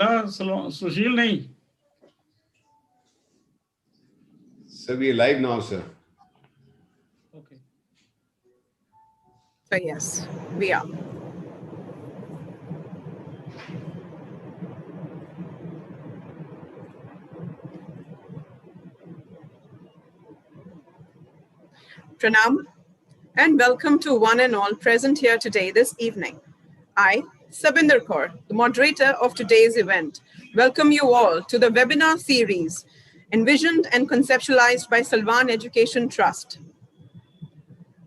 सुशील नहीं. Sir, we are live now, sir. Okay. So yes, we are. Pranam and welcome to one and all present here today this evening. I, Sabinder Kaur, the moderator of today's event, welcome you all to the webinar series envisioned and conceptualized by Salvan Education Trust.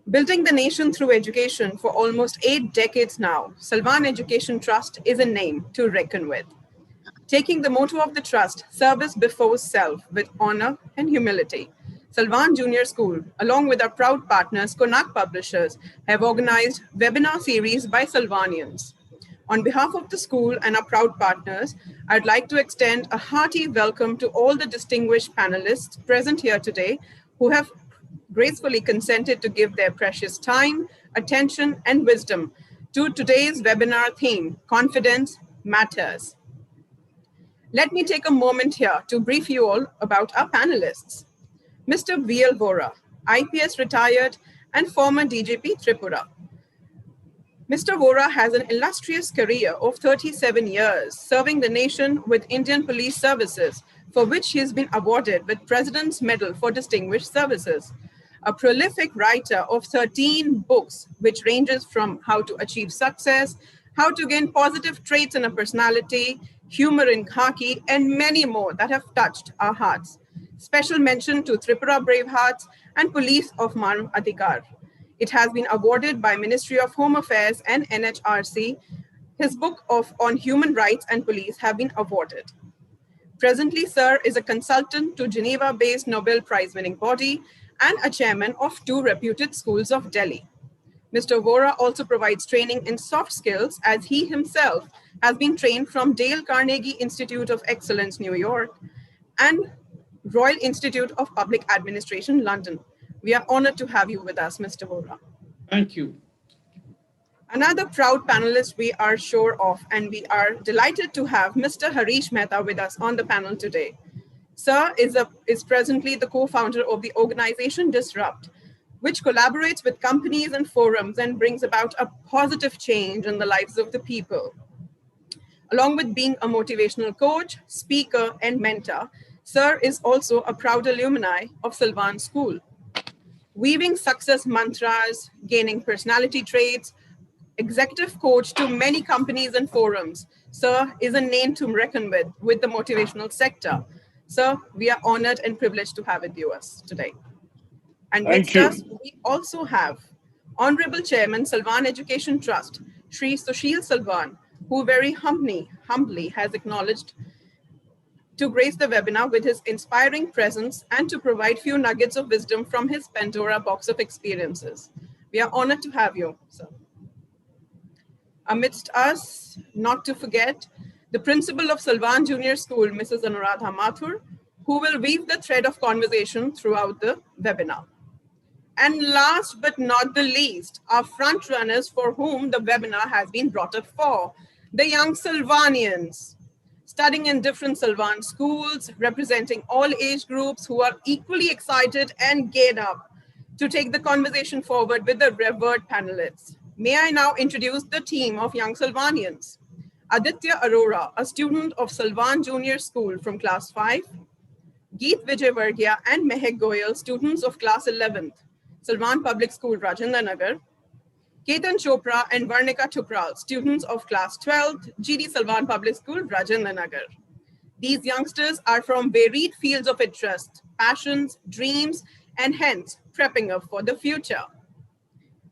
Building the nation through education for almost 8 decades now, Salvan Education Trust is a name to reckon with. Taking the motto of the trust, service before self, with honor and humility, Salvan Junior School, along with our proud partners, Konak Publishers, have organized webinar series by Salvanians. On behalf of the school and our proud partners, I'd like to extend a hearty welcome to all the distinguished panelists present here today who have gracefully consented to give their precious time, attention, and wisdom to today's webinar theme, Confidence Matters. Let me take a moment here to brief you all about our panelists. Mr. V.L. Vora, IPS retired and former DGP Tripura. Mr. Vora has an illustrious career of 37 years serving the nation with Indian Police Services, for which he has been awarded with President's Medal for Distinguished Services. A prolific writer of 13 books, which ranges from how to achieve success, how to gain positive traits in a personality, humor in khaki, and many more that have touched our hearts. Special mention to Tripura Bravehearts and Police of Manu Adhikar. It has been awarded by Ministry of Home Affairs and NHRC. His book on human rights and police have been awarded. Presently, Sir is a consultant to Geneva-based Nobel Prize-winning body and a chairman of 2 reputed schools of Delhi. Mr. Vora also provides training in soft skills as he himself has been trained from Dale Carnegie Institute of Excellence, New York, and Royal Institute of Public Administration, London. We are honored to have you with us, Mr. Vora. Thank you. Another proud panelist we are sure of, and we are delighted to have Mr. Harish Mehta with us on the panel today. Sir is presently the co-founder of the organization Disrupt, which collaborates with companies and forums and brings about a positive change in the lives of the people. Along with being a motivational coach, speaker, and mentor, Sir is also a proud alumni of Salvan School. Weaving success mantras, gaining personality traits, executive coach to many companies and forums, Sir is a name to reckon with the motivational sector. Sir, we are honored and privileged to have with you today. And Thank with you. us, we also have Honorable Chairman, Salvan Education Trust, Shri Sushil Salvan, who very humbly has acknowledged to grace the webinar with his inspiring presence and to provide few nuggets of wisdom from his Pandora box of experiences. We are honored to have you, sir. Amidst us, not to forget, the principal of Salvan Junior School, Mrs. Anuradha Mathur, who will weave the thread of conversation throughout the webinar. And last but not the least, our front runners for whom the webinar has been brought up for, the young Salvanians, studying in different Salvan schools, representing all age groups who are equally excited and geared up to take the conversation forward with the revered panelists. May I now introduce the team of young Salvanians. Aditya Arora, a student of Salvan Junior School from class 5, Geet Vijayvargia and Mehek Goyal, students of class 11th, Salvan Public School, Rajendra Nagar, Ketan Chopra and Varnika Thukral, students of class 12th, GD Salvan Public School, Rajendra Nagar. These youngsters are from varied fields of interest, passions, dreams, and hence prepping up for the future.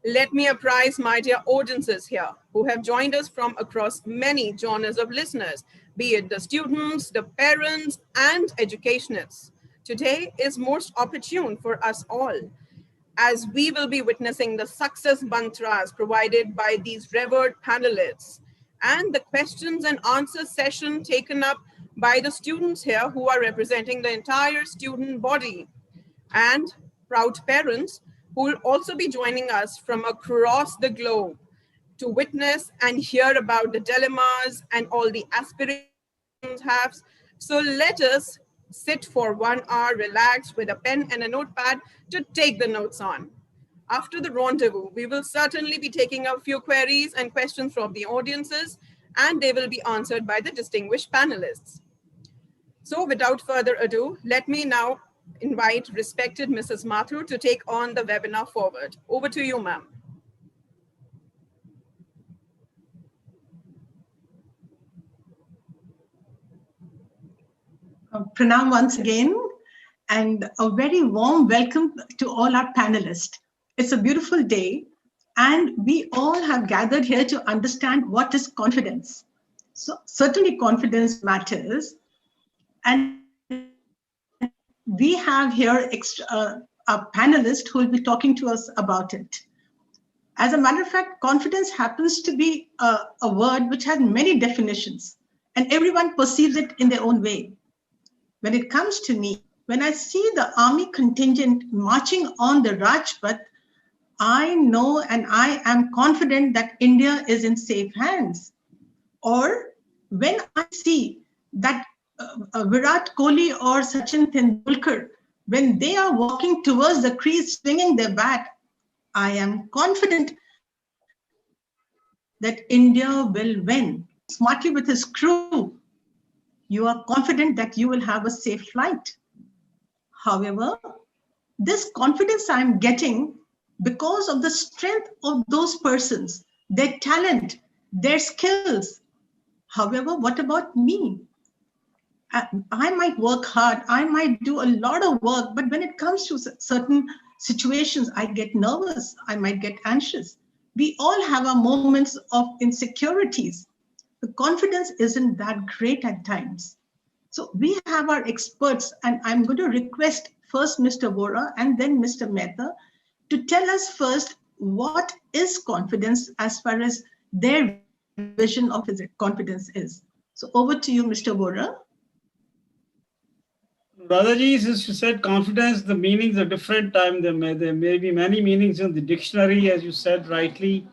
Let me apprise my dear audiences here who have joined us from across many genres of listeners, be it the students, the parents, and educationists. Today is most opportune for us all, as we will be witnessing the success mantras provided by these revered panelists and the questions and answers session taken up by the students here who are representing the entire student body and proud parents who will also be joining us from across the globe to witness and hear about the dilemmas and all the aspirations have. So let us sit for 1 hour, relaxed with a pen and a notepad to take the notes on. After the rendezvous, we will certainly be taking a few queries and questions from the audiences, and they will be answered by the distinguished panelists. So without further ado, let me now invite respected Mrs. Mathur to take on the webinar forward. Over to you, ma'am. Pranam once again, and a very warm welcome to all our panelists. It's a beautiful day, and we all have gathered here to understand what is confidence. So certainly confidence matters, and we have here a panelist who will be talking to us about it. As a matter of fact, confidence happens to be a word which has many definitions, and everyone perceives it in their own way. When it comes to me, when I see the army contingent marching on the Rajpath, I know and I am confident that India is in safe hands. Or when I see that Virat Kohli or Sachin Tendulkar, when they are walking towards the crease swinging their bat, I am confident that India will win. Smartly with his crew, you are confident that you will have a safe flight. However, this confidence I'm getting because of the strength of those persons, their talent, their skills. However, what about me? I might work hard, I might do a lot of work, but when it comes to certain situations, I get nervous, I might get anxious. We all have our moments of insecurities. The confidence isn't that great at times. So we have our experts, and I'm going to request first Mr. Vora and then Mr. Mehta to tell us first what is confidence as far as their vision of confidence is. So over to you, Mr. Vora. Radhaji, since you said confidence, the meanings are different. There may be many meanings in the dictionary, as you said rightly.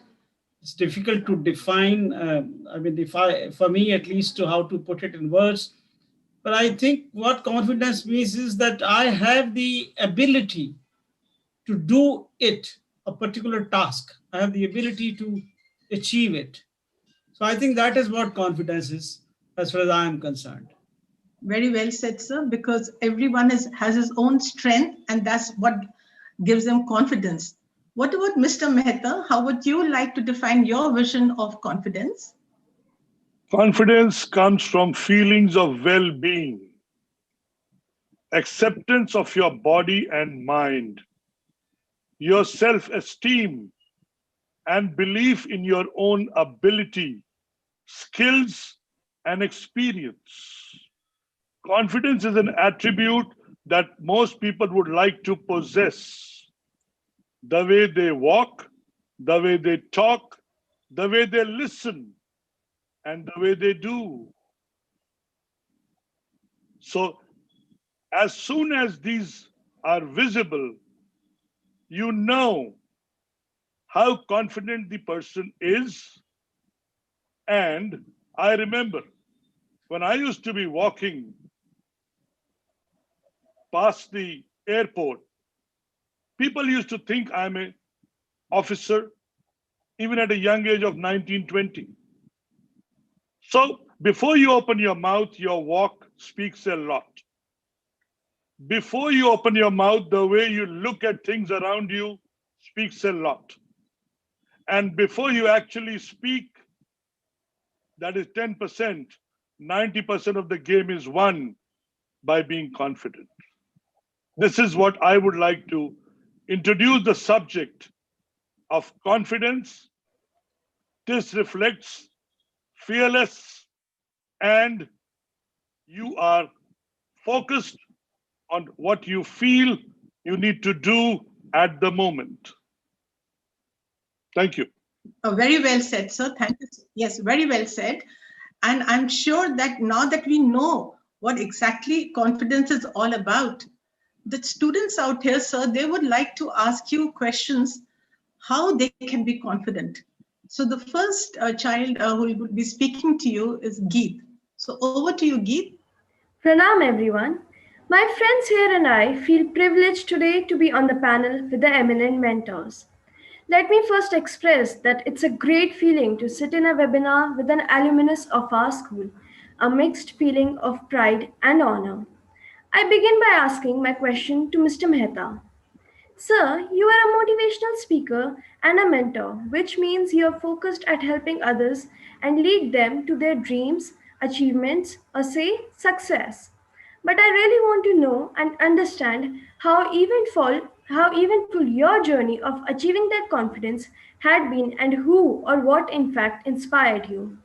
It's difficult to define, for me at least, to how to put it in words. But I think what confidence means is that I have the ability to do it, a particular task. I have the ability to achieve it. So I think that is what confidence is, as far as I am concerned. Very well said, sir, because everyone has his own strength, and that's what gives them confidence. What about Mr. Mehta? How would you like to define your vision of confidence? Confidence comes from feelings of well-being, acceptance of your body and mind, your self-esteem, and belief in your own ability, skills, and experience. Confidence is an attribute that most people would like to possess. The way they walk, the way they talk, the way they listen, and the way they do. So as soon as these are visible, you know how confident the person is. And I remember when I used to be walking past the airport, people used to think I'm an officer, even at a young age of 19, 20. So before you open your mouth, your walk speaks a lot. Before you open your mouth, the way you look at things around you speaks a lot. And before you actually speak, that is 10%, 90% of the game is won by being confident. This is what I would like to introduce the subject of confidence. This reflects fearless, and you are focused on what you feel you need to do at the moment. Thank you. Oh, very well said, sir. Thank you. Yes, very well said. And I'm sure that now that we know what exactly confidence is all about, the students out here, sir, they would like to ask you questions, how they can be confident. So the first child who will be speaking to you is Geet. So over to you, Geet. Pranam everyone. My friends here and I feel privileged today to be on the panel with the eminent mentors. Let me first express that it's a great feeling to sit in a webinar with an alumnus of our school, a mixed feeling of pride and honor. I begin by asking my question to Mr. Mehta. Sir, you are a motivational speaker and a mentor, which means you are focused at helping others and lead them to their dreams, achievements, or say success. But I really want to know and understand how eventful your journey of achieving that confidence had been and who or what in fact inspired you.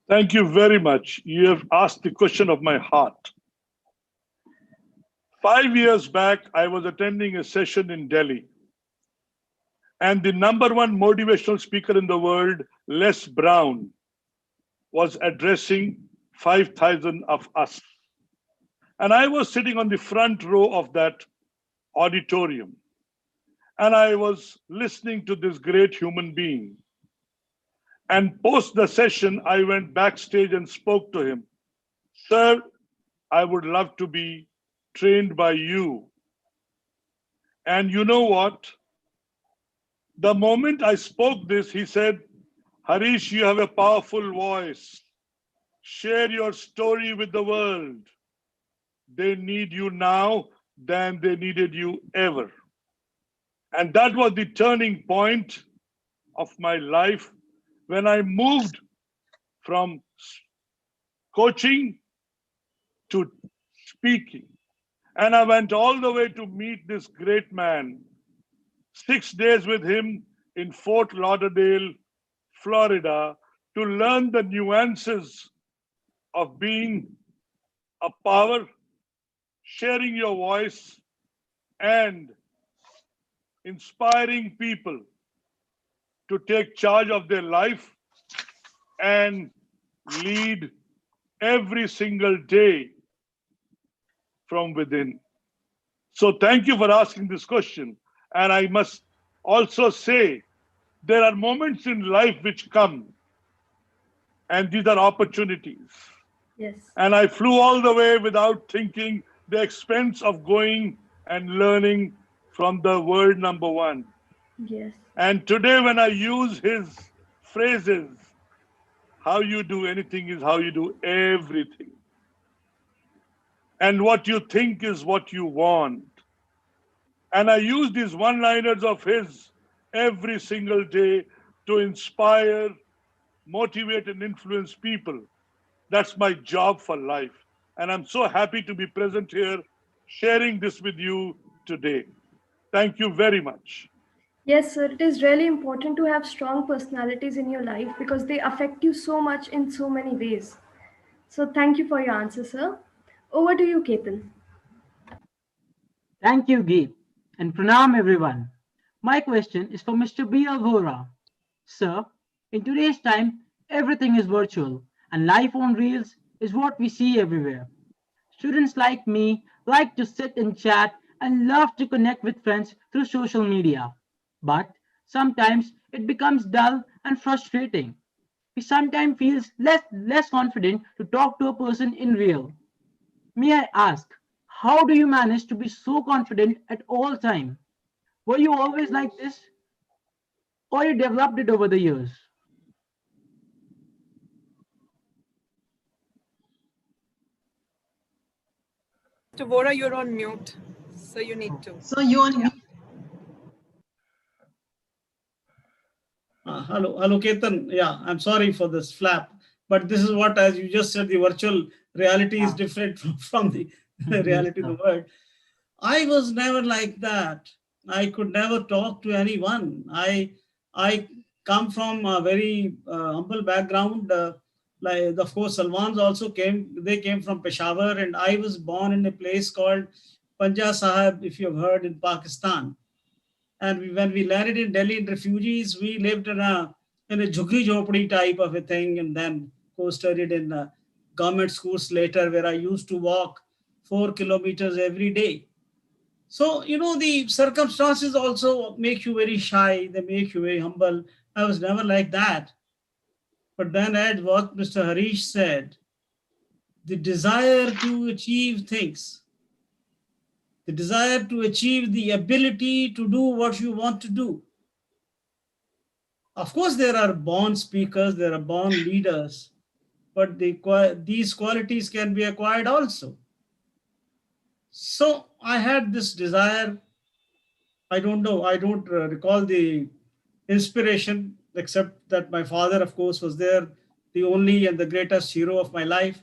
Thank you very much. You have asked the question of my heart. 5 years back, I was attending a session in Delhi, and the #1 motivational speaker in the world, Les Brown, was addressing 5,000 of us. And I was sitting on the front row of that auditorium, and I was listening to this great human being. And post the session, I went backstage and spoke to him. Sir, I would love to be trained by you. And you know what? The moment I spoke this, he said, Harish, you have a powerful voice. Share your story with the world. They need you now than they needed you ever. And that was the turning point of my life when I moved from coaching to speaking. And I went all the way to meet this great man. 6 days with him in Fort Lauderdale, Florida, to learn the nuances of being a power, sharing your voice, and inspiring people to take charge of their life and lead every single day from within. So thank you for asking this question. And I must also say, there are moments in life which come, and these are opportunities. Yes. And I flew all the way without thinking the expense of going and learning from the world #1. Yes. And today when I use his phrases, how you do anything is how you do everything. And what you think is what you want. And I use these one-liners of his every single day to inspire, motivate, and influence people. That's my job for life. And I'm so happy to be present here, sharing this with you today. Thank you very much. Yes, sir. It is really important to have strong personalities in your life because they affect you so much in so many ways. So thank you for your answer, sir. Over to you, Ketan. Thank you, Geet, and pranam everyone. My question is for Mr. B.L. Vora. Sir, in today's time, everything is virtual, and life on reels is what we see everywhere. Students like me like to sit and chat and love to connect with friends through social media. But sometimes it becomes dull and frustrating. We sometimes feel less confident to talk to a person in real. May I ask, how do you manage to be so confident at all time? Were you always like this, or you developed it over the years? Mr. Vora, you're on mute, so you need to. So you on mute. Hello, Ketan. Yeah, I'm sorry for this flap, but this is what, as you just said, the virtual reality is different from the reality of the world. I was never like that. I could never talk to anyone. I come from a very humble background. Like, of course, Salmans also came. They came from Peshawar, and I was born in a place called Panja Sahib, if you've heard, in Pakistan. And when we landed in Delhi in refugees, we lived in a jhuggi jhopdi type of a thing, and then studied in government schools later, where I used to walk 4 kilometers every day. So, the circumstances also make you very shy. They make you very humble. I was never like that. But then, as what Mr. Harish said, the desire to achieve things, the desire to achieve the ability to do what you want to do. Of course, there are born speakers, there are born leaders, but these qualities can be acquired also. So I had this desire. I don't know, I don't recall the inspiration, except that my father, of course, was there, the only and the greatest hero of my life.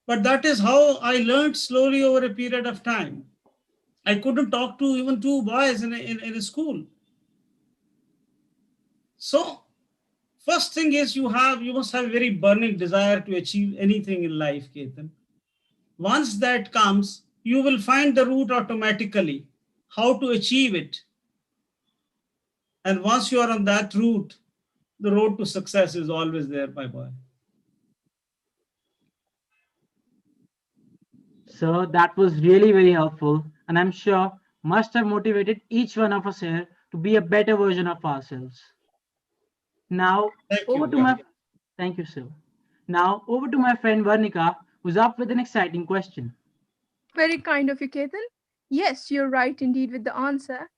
But that is how I learned slowly over a period of time. I couldn't talk to even two boys in a school. So first thing is you must have a very burning desire to achieve anything in life, Ketan. Once that comes, you will find the route automatically, how to achieve it. And once you are on that route, the road to success is always there, my boy. Sir, that was really very helpful, and I'm sure must have motivated each one of us here to be a better version of ourselves. Now, Thank over you. to my thank you, sir. Now, over to my friend Varnika, who's up with an exciting question. Very kind of you, Ketan. Yes, you're right indeed with the answer.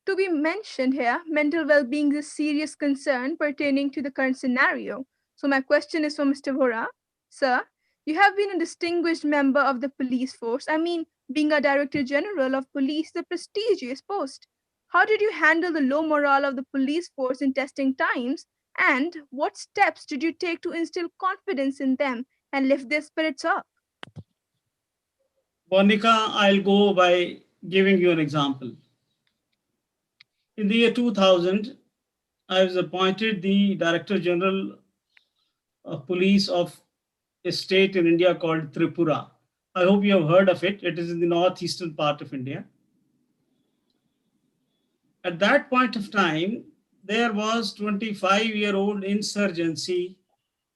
To be mentioned here, mental well being is a serious concern pertaining to the current scenario. So, my question is for Mr. Vora. Sir, you have been a distinguished member of the police force. I mean, being a Director General of Police is a prestigious post. How did you handle the low morale of the police force in testing times? And what steps did you take to instill confidence in them and lift their spirits up? Monica, I'll go by giving you an example. In the year 2000, I was appointed the Director General of Police of a state in India called Tripura. I hope you have heard of it. It is in the northeastern part of India. At that point of time, there was 25-year-old insurgency,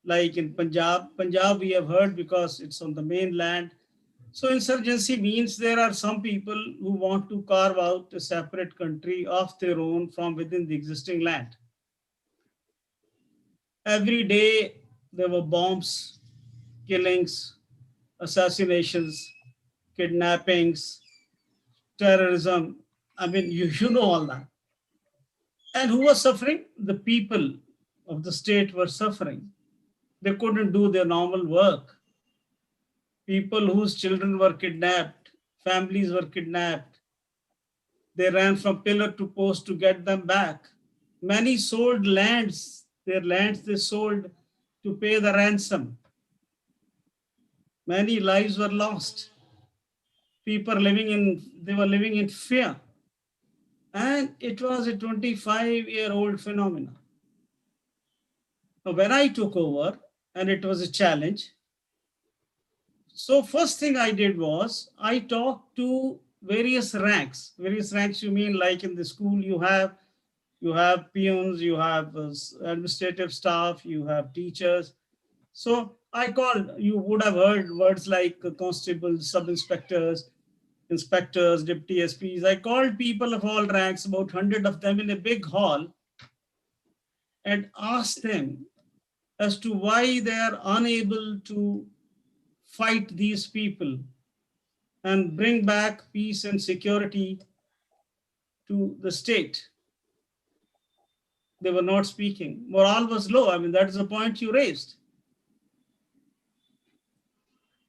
like in Punjab. Punjab we have heard because it's on the mainland. So insurgency means there are some people who want to carve out a separate country of their own from within the existing land. Every day there were bombs, killings, assassinations, kidnappings, terrorism. I mean, you know all that. And who was suffering? The people of the state were suffering. They couldn't do their normal work. People whose children were kidnapped, families were kidnapped. They ran from pillar to post to get them back. Many sold lands, their lands they sold to pay the ransom. Many lives were lost. People they were living in fear. And it was a 25-year-old phenomenon. Now, when I took over, and it was a challenge, so first thing I did was I talked to various ranks. Various ranks, you mean like in the school you have peons, you have administrative staff, you have teachers. So I called, you would have heard words like constables, sub-inspectors, inspectors, deputy SPs. I called people of all ranks, about 100 of them in a big hall, and asked them as to why they are unable to fight these people and bring back peace and security to the state. They were not speaking. Morale was low. I mean, that is the point you raised.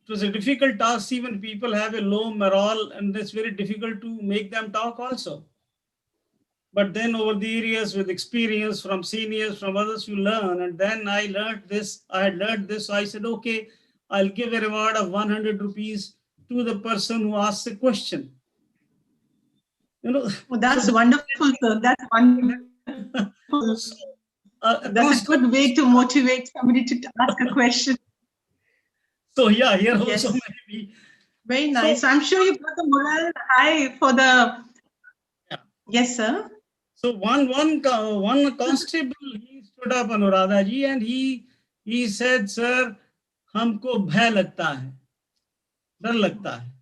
It was a difficult task. Even people have a low morale, and it's very difficult to make them talk also. But then over the years, with experience from seniors, from others, you learn. And then I had learned this. So I said, okay, I'll give a reward of 100 rupees to the person who asks a question. You know, Oh, that's wonderful, sir. That's wonderful. That's a good way to motivate somebody to ask a question. So yeah, here Yes. also maybe. Very nice. So I'm sure you got the morale high for the. Yeah. Yes, sir. So one constable, he stood up, Anuradha ji, and he said, "Sir, हमको भय लगता है, डर लगता है."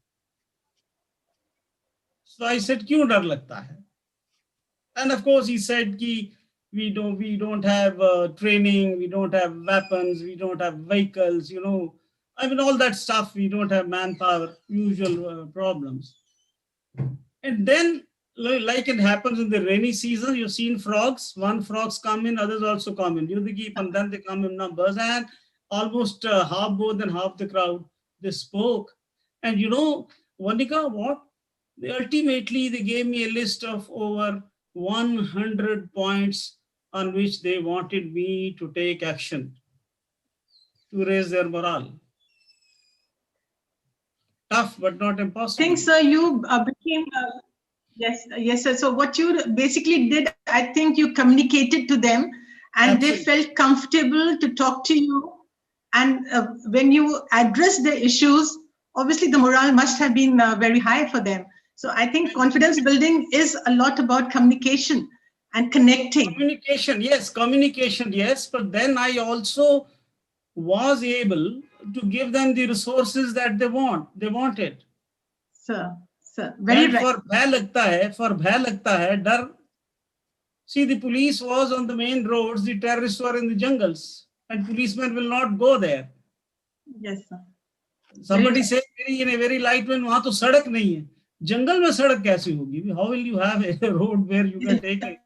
So I said, "क्यों डर लगता है?" And of course he said, "कि we don't have training, we don't have weapons, we don't have vehicles, you know, I mean, all that stuff, we don't have manpower, usual problems. And then, like it happens in the rainy season, you've seen frogs. One frogs come in, others also come in. You keep, and then they come in numbers, and almost half, more than half the crowd, they spoke. And you know, Vanika, what? Ultimately, they gave me a list of over 100 points on which they wanted me to take action to raise their morale. Tough, but not I impossible. think, sir, you became, yes, sir. So what you basically did, I think you communicated to them and they felt comfortable to talk to you. And when you address the issues, obviously the morale must have been very high for them. So I think confidence building is a lot about communication and connecting. Communication, yes. But then I also was able to give them the resources that they wanted. Sir, very right. For bhai lagta hai, dar. See, the police was on the main roads, the terrorists were in the jungles, and policemen will not go there. Yes, sir. Somebody said in a very light way, वहाँ तो सड़क नहीं है. Jungle में सड़क कैसे होगी? How will you have a road where you can take a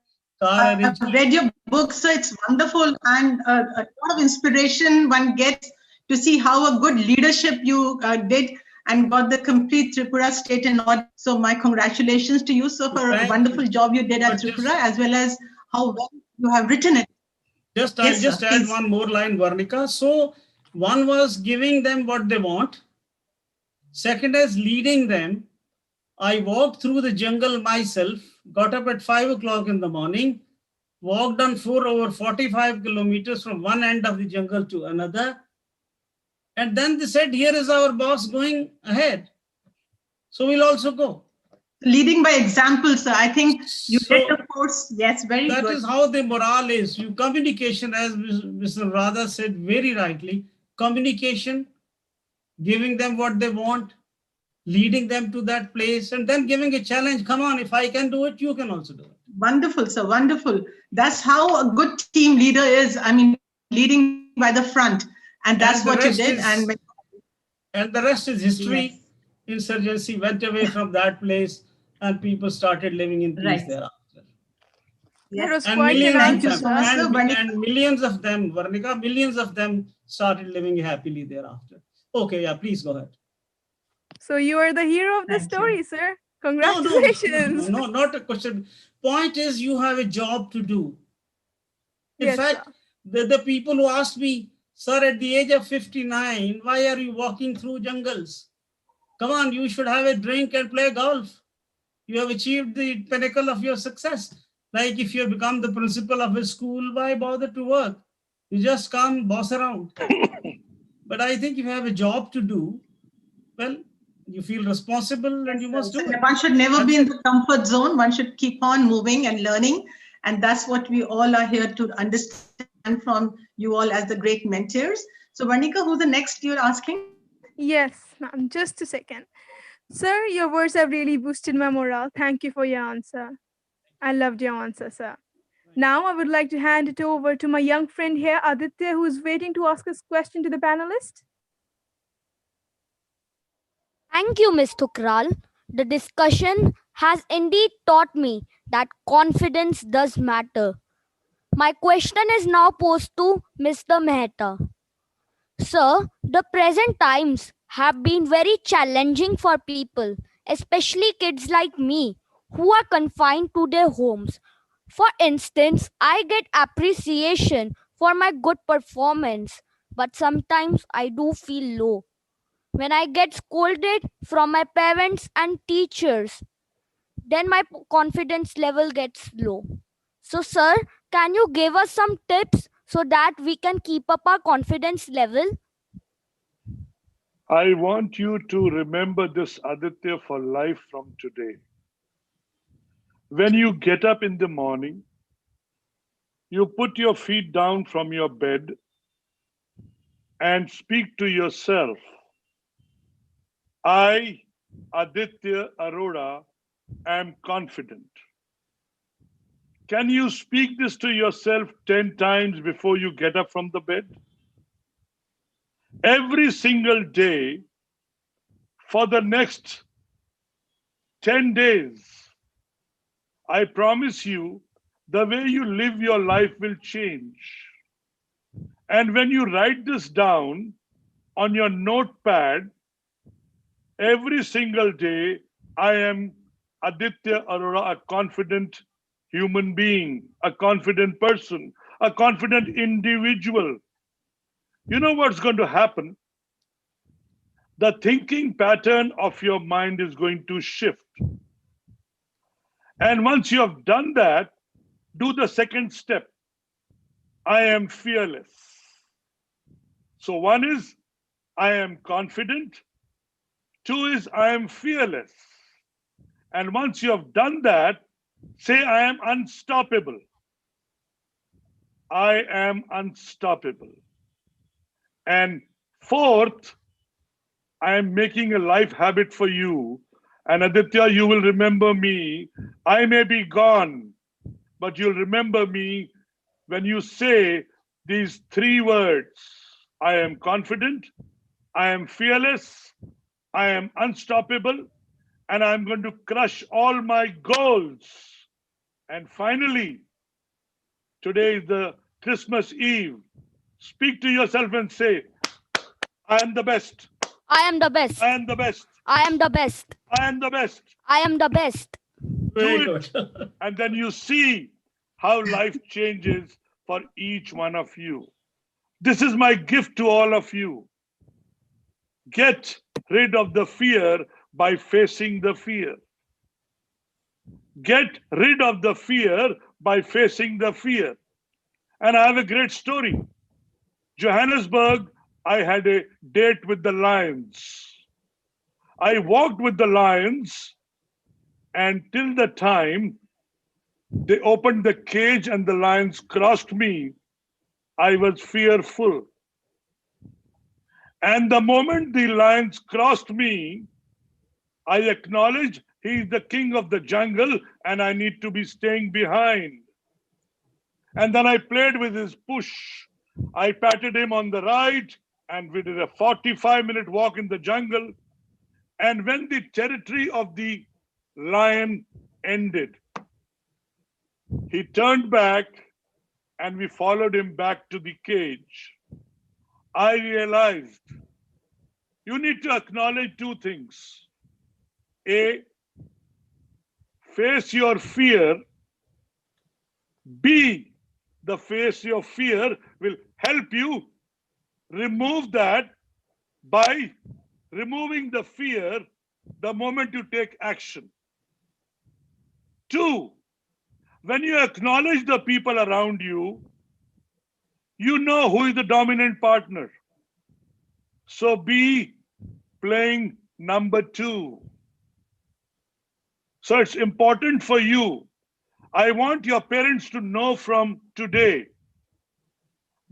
car? I've read your book, sir. It's wonderful, and a lot of inspiration one gets to see how a good leadership you did and got the complete Tripura state and all. So my congratulations to you, sir, for a wonderful job you did at Tripura, as well as how well you have written it. I'll just add one more line, Varnika. So one was giving them what they want. Second is leading them. I walked through the jungle myself, got up at 5 o'clock in the morning, walked on over 45 kilometers from one end of the jungle to another. And then they said, here is our boss going ahead. So we'll also go. Leading by example, sir. I think you did the course. Yes, very good. That is how the morale is. You communication, as Mr. Radha said very rightly, communication, giving them what they want, leading them to that place, and then giving a challenge. Come on, if I can do it, you can also do it. Wonderful, sir. Wonderful. That's how a good team leader is. I mean, leading by the front. And that's what you did. And the rest is history. Yes. Insurgency went away from that place and people started living in peace thereafter. Yes. And millions of them, Varnika, millions of them started living happily thereafter. Okay, yeah, please go ahead. So you are the hero of the story, sir. Congratulations. No, not a question. Point is, you have a job to do. In fact, the people who asked me, sir, at the age of 59, why are you walking through jungles? Come on, you should have a drink and play golf. You have achieved the pinnacle of your success. Like if you become the principal of a school, why bother to work? You just come boss around. But I think if you have a job to do, well, you feel responsible and you must do it. One should never be in the comfort zone. One should keep on moving and learning. And that's what we all are here to understand from you all as the great mentors. So Varnika, who's the next you're asking? Yes, ma'am. Just a second. Sir, your words have really boosted my morale. Thank you for your answer. I loved your answer, sir. Now I would like to hand it over to my young friend here, Aditya, who is waiting to ask his question to the panelist. Thank you, Ms. Thukral. The discussion has indeed taught me that confidence does matter. My question is now posed to Mr. Mehta. Sir, the present times have been very challenging for people, especially kids like me, who are confined to their homes. For instance, I get appreciation for my good performance, but sometimes I do feel low. When I get scolded from my parents and teachers, then my confidence level gets low. So, sir, can you give us some tips so that we can keep up our confidence level? I want you to remember this, Aditya, for life from today. When you get up in the morning, you put your feet down from your bed and speak to yourself. I, Aditya Arora, am confident. Can you speak this to yourself 10 times before you get up from the bed? every single day for the next 10 days. I promise you, the way you live your life will change. And when you write this down on your notepad, every single day, I am Aditya Arora, a confident human being, a confident person, a confident individual. You know what's going to happen? The thinking pattern of your mind is going to shift. And once you have done that, do the second step. I am fearless. So one is, I am confident. Two is, I am fearless. And once you have done that, say, I am unstoppable. I am unstoppable. And fourth, I am making a life habit for you. And Aditya, you will remember me. I may be gone, but you'll remember me when you say these three words. I am confident, I am fearless, I am unstoppable, and I'm going to crush all my goals. And finally, today is the Christmas Eve. Speak to yourself and say, I am the best. I am the best. I am the best. I am the best. I am the best. I am the best. Very Do it. good. And then you see how life changes for each one of you. This is my gift to all of you. Get rid of the fear by facing the fear. Get rid of the fear by facing the fear. And I have a great story. Johannesburg, I had a date with the lions. I walked with the lions, and till the time they opened the cage and the lions crossed me, I was fearful. And the moment the lions crossed me, I acknowledged he is the king of the jungle and I need to be staying behind. And then I played with his push. I patted him on the right, and we did a 45-minute walk in the jungle. And when the territory of the lion ended, he turned back and we followed him back to the cage. I realized you need to acknowledge two things. A, face your fear. B, the face your fear will help you remove that by removing the fear the moment you take action. Two, when you acknowledge the people around you, you know who is the dominant partner. So be playing number two. So it's important for you. I want your parents to know from today,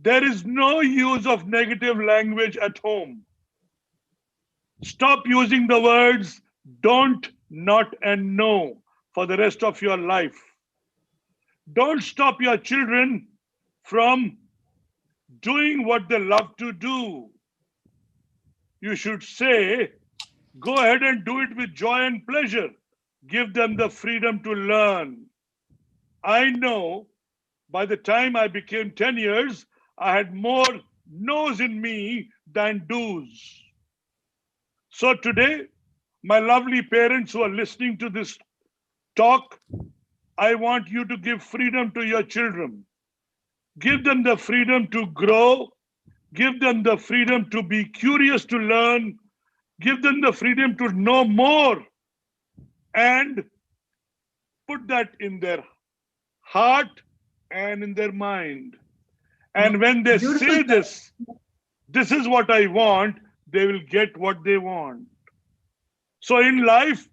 there is no use of negative language at home. Stop using the words don't, not, and no for the rest of your life. Don't stop your children from doing what they love to do. You should say, go ahead and do it with joy and pleasure. Give them the freedom to learn. I know by the time I became 10 years, I had more no's in me than do's. So today, my lovely parents who are listening to this talk, I want you to give freedom to your children. Give them the freedom to grow. Give them the freedom to be curious to learn. Give them the freedom to know more. And put that in their heart and in their mind. And when they say this is what I want, they will get what they want. So in life,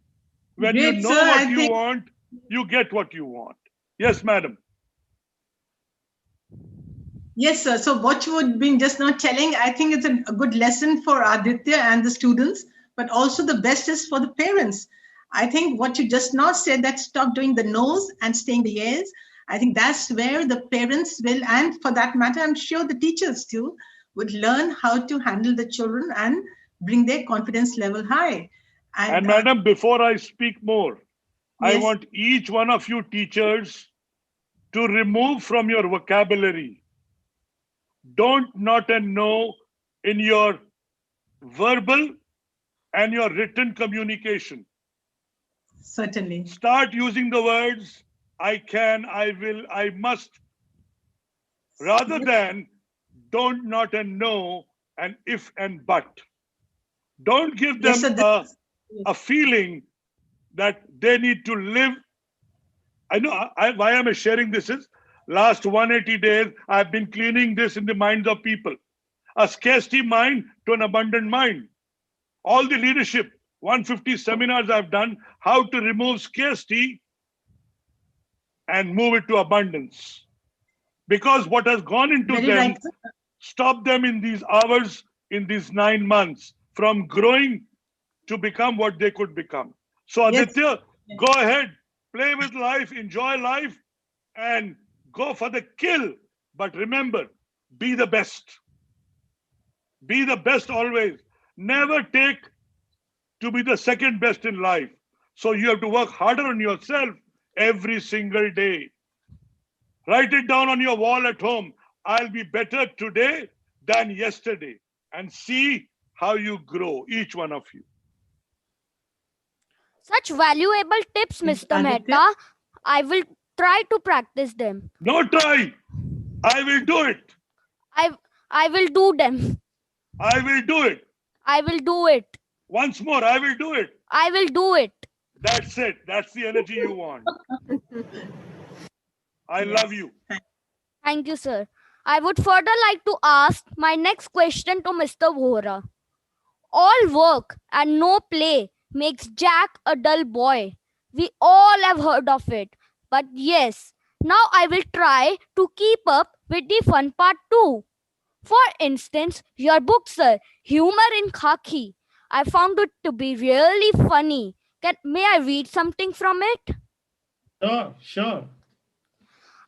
when you know what you want, you get what you want. Yes, madam. Yes, sir. So what you had been just now telling, I think it's a good lesson for Aditya and the students, but also the best is for the parents. I think what you just now said, that stop doing the no's and staying the yes, I think that's where the parents will, and for that matter, I'm sure the teachers too, would learn how to handle the children and bring their confidence level high. And madam, before I speak more, I yes. want each one of you teachers to remove from your vocabulary don't, not, and no in your verbal and your written communication. Certainly. Start using the words I can, I will, I must, rather than don't, not, and no, and if and but. Don't give them Yes, a feeling that they need to live. I know why am I sharing this is last 180 days, I've been cleaning this in the minds of people. A scarcity mind to an abundant mind. All the leadership, 150 seminars I've done, how to remove scarcity and move it to abundance. Because what has gone into Very them, right. stop them in these hours, in these 9 months, from growing to become what they could become. So Yes. Aditya, go ahead, play with life, enjoy life, and go for the kill. But remember, be the best. Be the best always. Never take to be the second best in life. So you have to work harder on yourself every single day. Write it down on your wall at home. I'll be better today than yesterday. And see how you grow, each one of you. Such valuable tips, Mr. Aditya? Mehta. I will try to practice them. No try. I will do it. I will do them. I will do it. I will do it. Once more, I will do it. I will do it. That's it. That's the energy you want. I Yes. love you. Thank you, sir. I would further like to ask my next question to Mr. Vohra. All work and no play makes Jack a dull boy. We all have heard of it. But yes, now I will try to keep up with the fun part too. For instance, your book, sir, Humor in Khaki. I found it to be really funny. May I read something from it? Sure.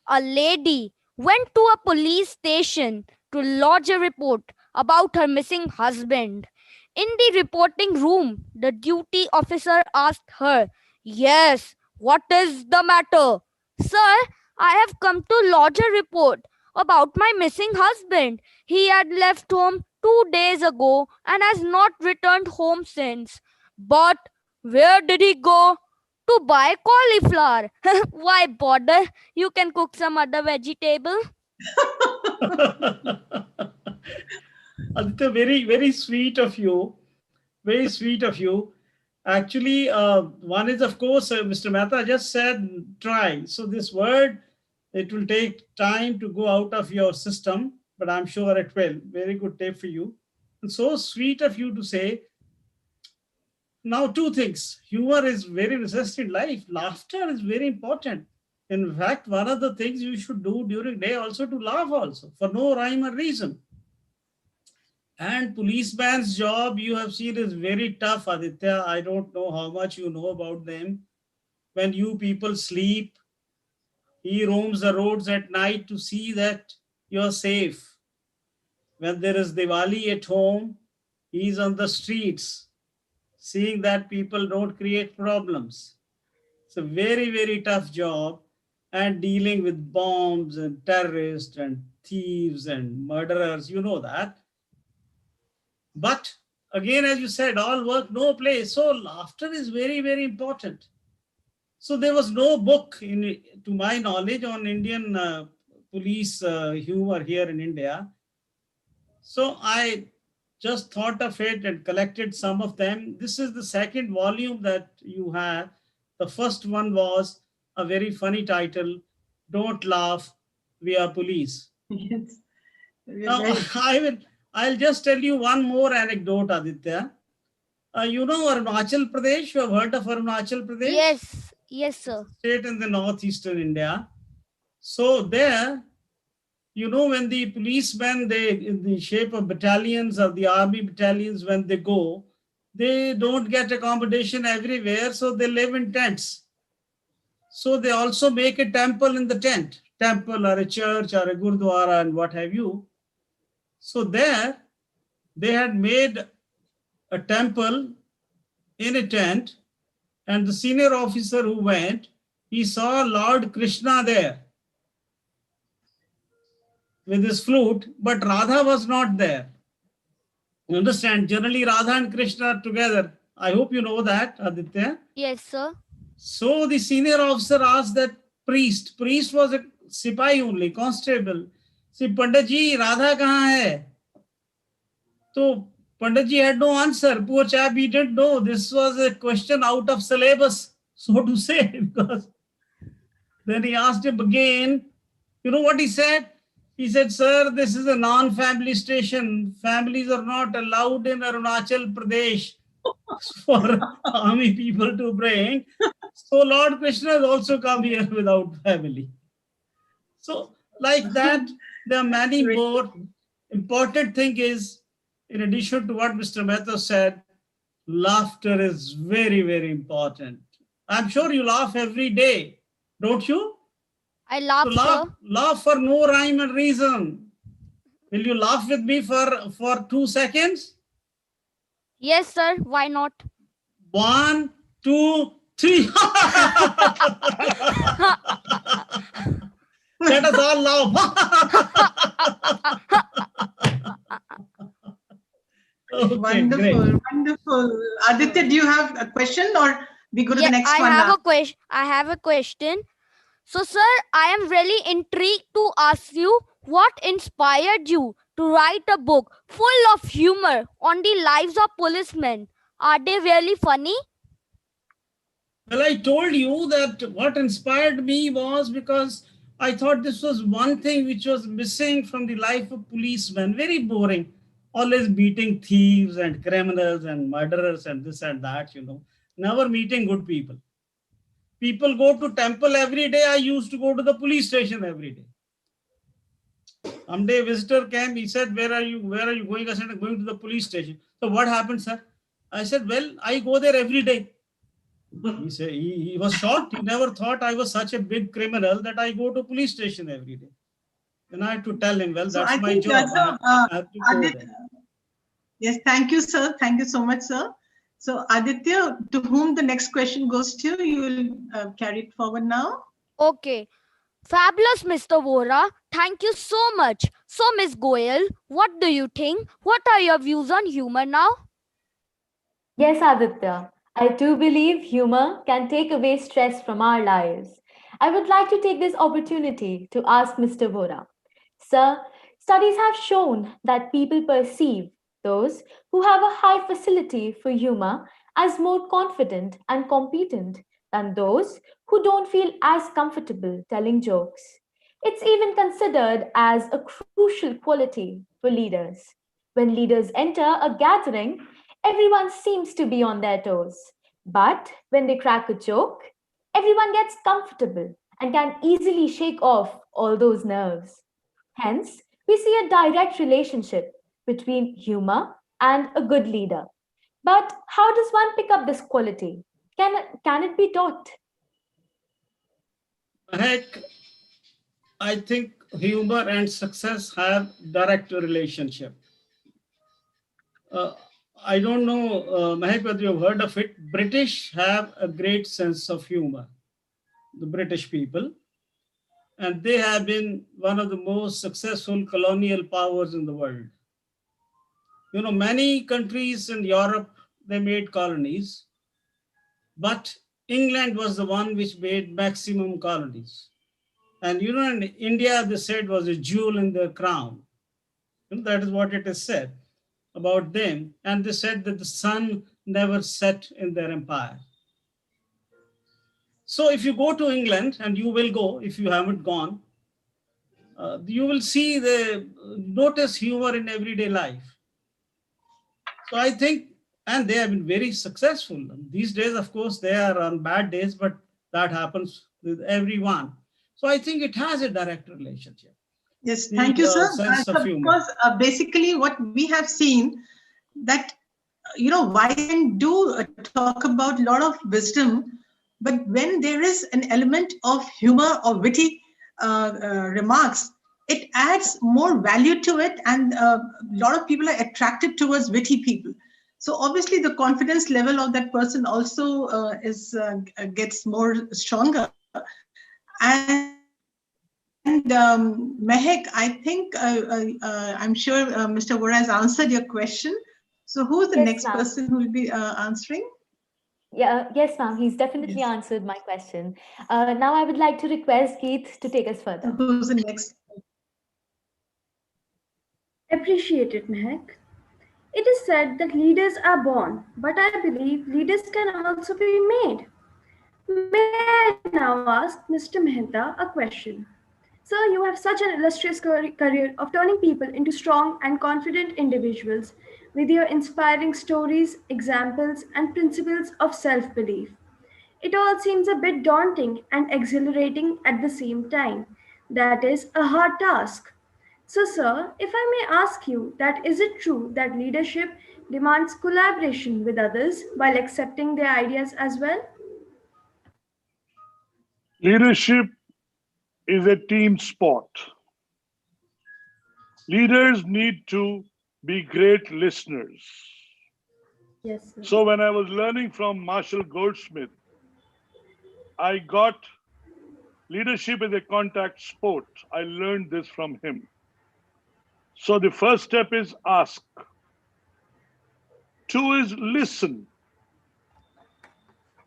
A lady went to a police station to lodge a report about her missing husband. In the reporting room, the duty officer asked her, "Yes, what is the matter?" "Sir, I have come to lodge a report about my missing husband. He had left home 2 days ago and has not returned home since." "But where did he go?" "To buy cauliflower." "Why bother? You can cook some other vegetable." Aditya, very, very sweet of you. Very sweet of you. Actually, one is, of course, Mr. Mehta just said try. So this word, it will take time to go out of your system, but I'm sure it will. Very good tip for you. And so sweet of you to say. Now, two things. Humor is very necessary in life. Laughter is very important. In fact, one of the things you should do during day also to laugh also for no rhyme or reason. And policeman's job you have seen is very tough, Aditya. I don't know how much you know about them. When you people sleep, he roams the roads at night to see that you're safe. When there is Diwali at home, he's on the streets, seeing that people don't create problems. It's a very, very tough job, and dealing with bombs and terrorists and thieves and murderers, you know that. But again, as you said, all work, no play. So laughter is very, very important. So there was no book, to my knowledge, on Indian police humor here in India. So I just thought of it and collected some of them. This is the second volume that you have. The first one was a very funny title, Don't Laugh, We Are Police. Yes. Now, I'll just tell you one more anecdote, Aditya. You know Arunachal Pradesh? You have heard of Arunachal Pradesh? Yes, sir. State in the northeastern India. So there, you know, when the policemen, they in the shape of battalions or the army battalions, when they go, they don't get accommodation everywhere, so they live in tents. So they also make a temple in the tent, temple or a church or a gurdwara and what have you. So there, they had made a temple in a tent, and the senior officer who went, he saw Lord Krishna there with his flute, but Radha was not there. You understand? Generally, Radha and Krishna are together. I hope you know that, Aditya. Yes, sir. So the senior officer asked that priest was a sipai only, constable. See, Pandit ji, Radha kahan hai? So Pandit ji had no answer. Poor chap, he didn't know. This was a question out of syllabus, so to say, because then he asked him again. You know what he said? He said, sir, this is a non-family station. Families are not allowed in Arunachal Pradesh for army people to bring. So Lord Krishna has also come here without family. So like that, there are many more. Important thing is, in addition to what Mr. Mehta said, laughter is very, very important. I'm sure you laugh every day, don't you? I laugh, So laugh, sir. laugh for no rhyme and reason. Will you laugh with me for 2 seconds? Yes, sir. Why not? 1, 2, 3. Let us all laugh. Okay, Wonderful, great. wonderful. Aditya, do you have a question or we go to the next I one have now? a question. I have a question. So, sir, I am really intrigued to ask you what inspired you to write a book full of humor on the lives of policemen. Are they really funny? Well, I told you that what inspired me was because I thought this was one thing which was missing from the life of policemen. Very boring. Always beating thieves and criminals and murderers and this and that, Never meeting good people. People go to temple every day. I used to go to the police station every day. Someday a visitor came. He said, where are you going? I said, I'm going to the police station. So what happened, sir? I said, well, I go there every day. He said he was shocked. He never thought I was such a big criminal that I go to police station every day. Then I had to tell him, well, So that's I my think job. I have to go Aditya, there. yes, thank you, sir. Thank you so much, sir. So Aditya, to whom the next question goes to, you will carry it forward now. Okay. Fabulous, Mr. Vora. Thank you so much. So, Miss Goyal, what do you think? What are your views on humor now? Yes, Aditya. I do believe humor can take away stress from our lives. I would like to take this opportunity to ask Mr. Vora. Sir, studies have shown that people perceive those who have a high facility for humor as more confident and competent than those who don't feel as comfortable telling jokes. It's even considered as a crucial quality for leaders. When leaders enter a gathering, everyone seems to be on their toes. But when they crack a joke, everyone gets comfortable and can easily shake off all those nerves. Hence, we see a direct relationship between humor and a good leader. But how does one pick up this quality? Can it be taught? Heck, I think humor and success have direct relationship. I don't know, Mahek, whether you've heard of it. British have a great sense of humor, the British people. And they have been one of the most successful colonial powers in the world. Many countries in Europe, they made colonies, but England was the one which made maximum colonies. And in India, they said was a jewel in their crown. That is what it is said about them. And they said that the sun never set in their empire. So if you go to England, and you will go if you haven't gone, you will see notice humor in everyday life. So I think, and they have been very successful. These days, of course, they are on bad days, but that happens with everyone. So I think it has a direct relationship. Yes, thank you, sir. Sense of humor. Because basically what we have seen that, why can do talk about a lot of wisdom, but when there is an element of humor or witty remarks, it adds more value to it, and a lot of people are attracted towards witty people. So obviously the confidence level of that person also gets more stronger. And Mehak, I think I'm sure Mr. Vora has answered your question. So who is the Yes, next ma'am. person who will be answering? Yeah, yes, ma'am. He's definitely Yes. answered my question. Now I would like to request Keith to take us further. Who's the next? Appreciated, Mehak. It is said that leaders are born, but I believe leaders can also be made. May I now ask Mr. Mehta a question? Sir, you have such an illustrious career of turning people into strong and confident individuals with your inspiring stories, examples, and principles of self belief. It all seems a bit daunting and exhilarating at the same time. That is a hard task. So, sir, if I may ask you that is it true that leadership demands collaboration with others while accepting their ideas as well? Leadership is a team sport. Leaders need to be great listeners. Yes, sir. So when I was learning from Marshall Goldsmith, I got leadership is a contact sport. I learned this from him. So the first step is ask. 2 is listen.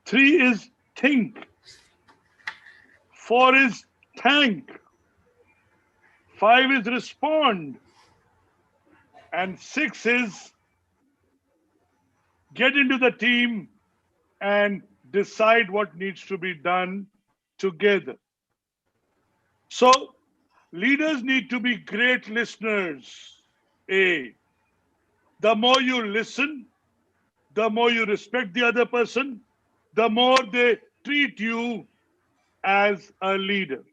3 is think. 4 is thank. 5 is respond. And 6 is get into the team and decide what needs to be done together. So leaders need to be great listeners. A. The more you listen, the more you respect the other person, the more they treat you as a leader.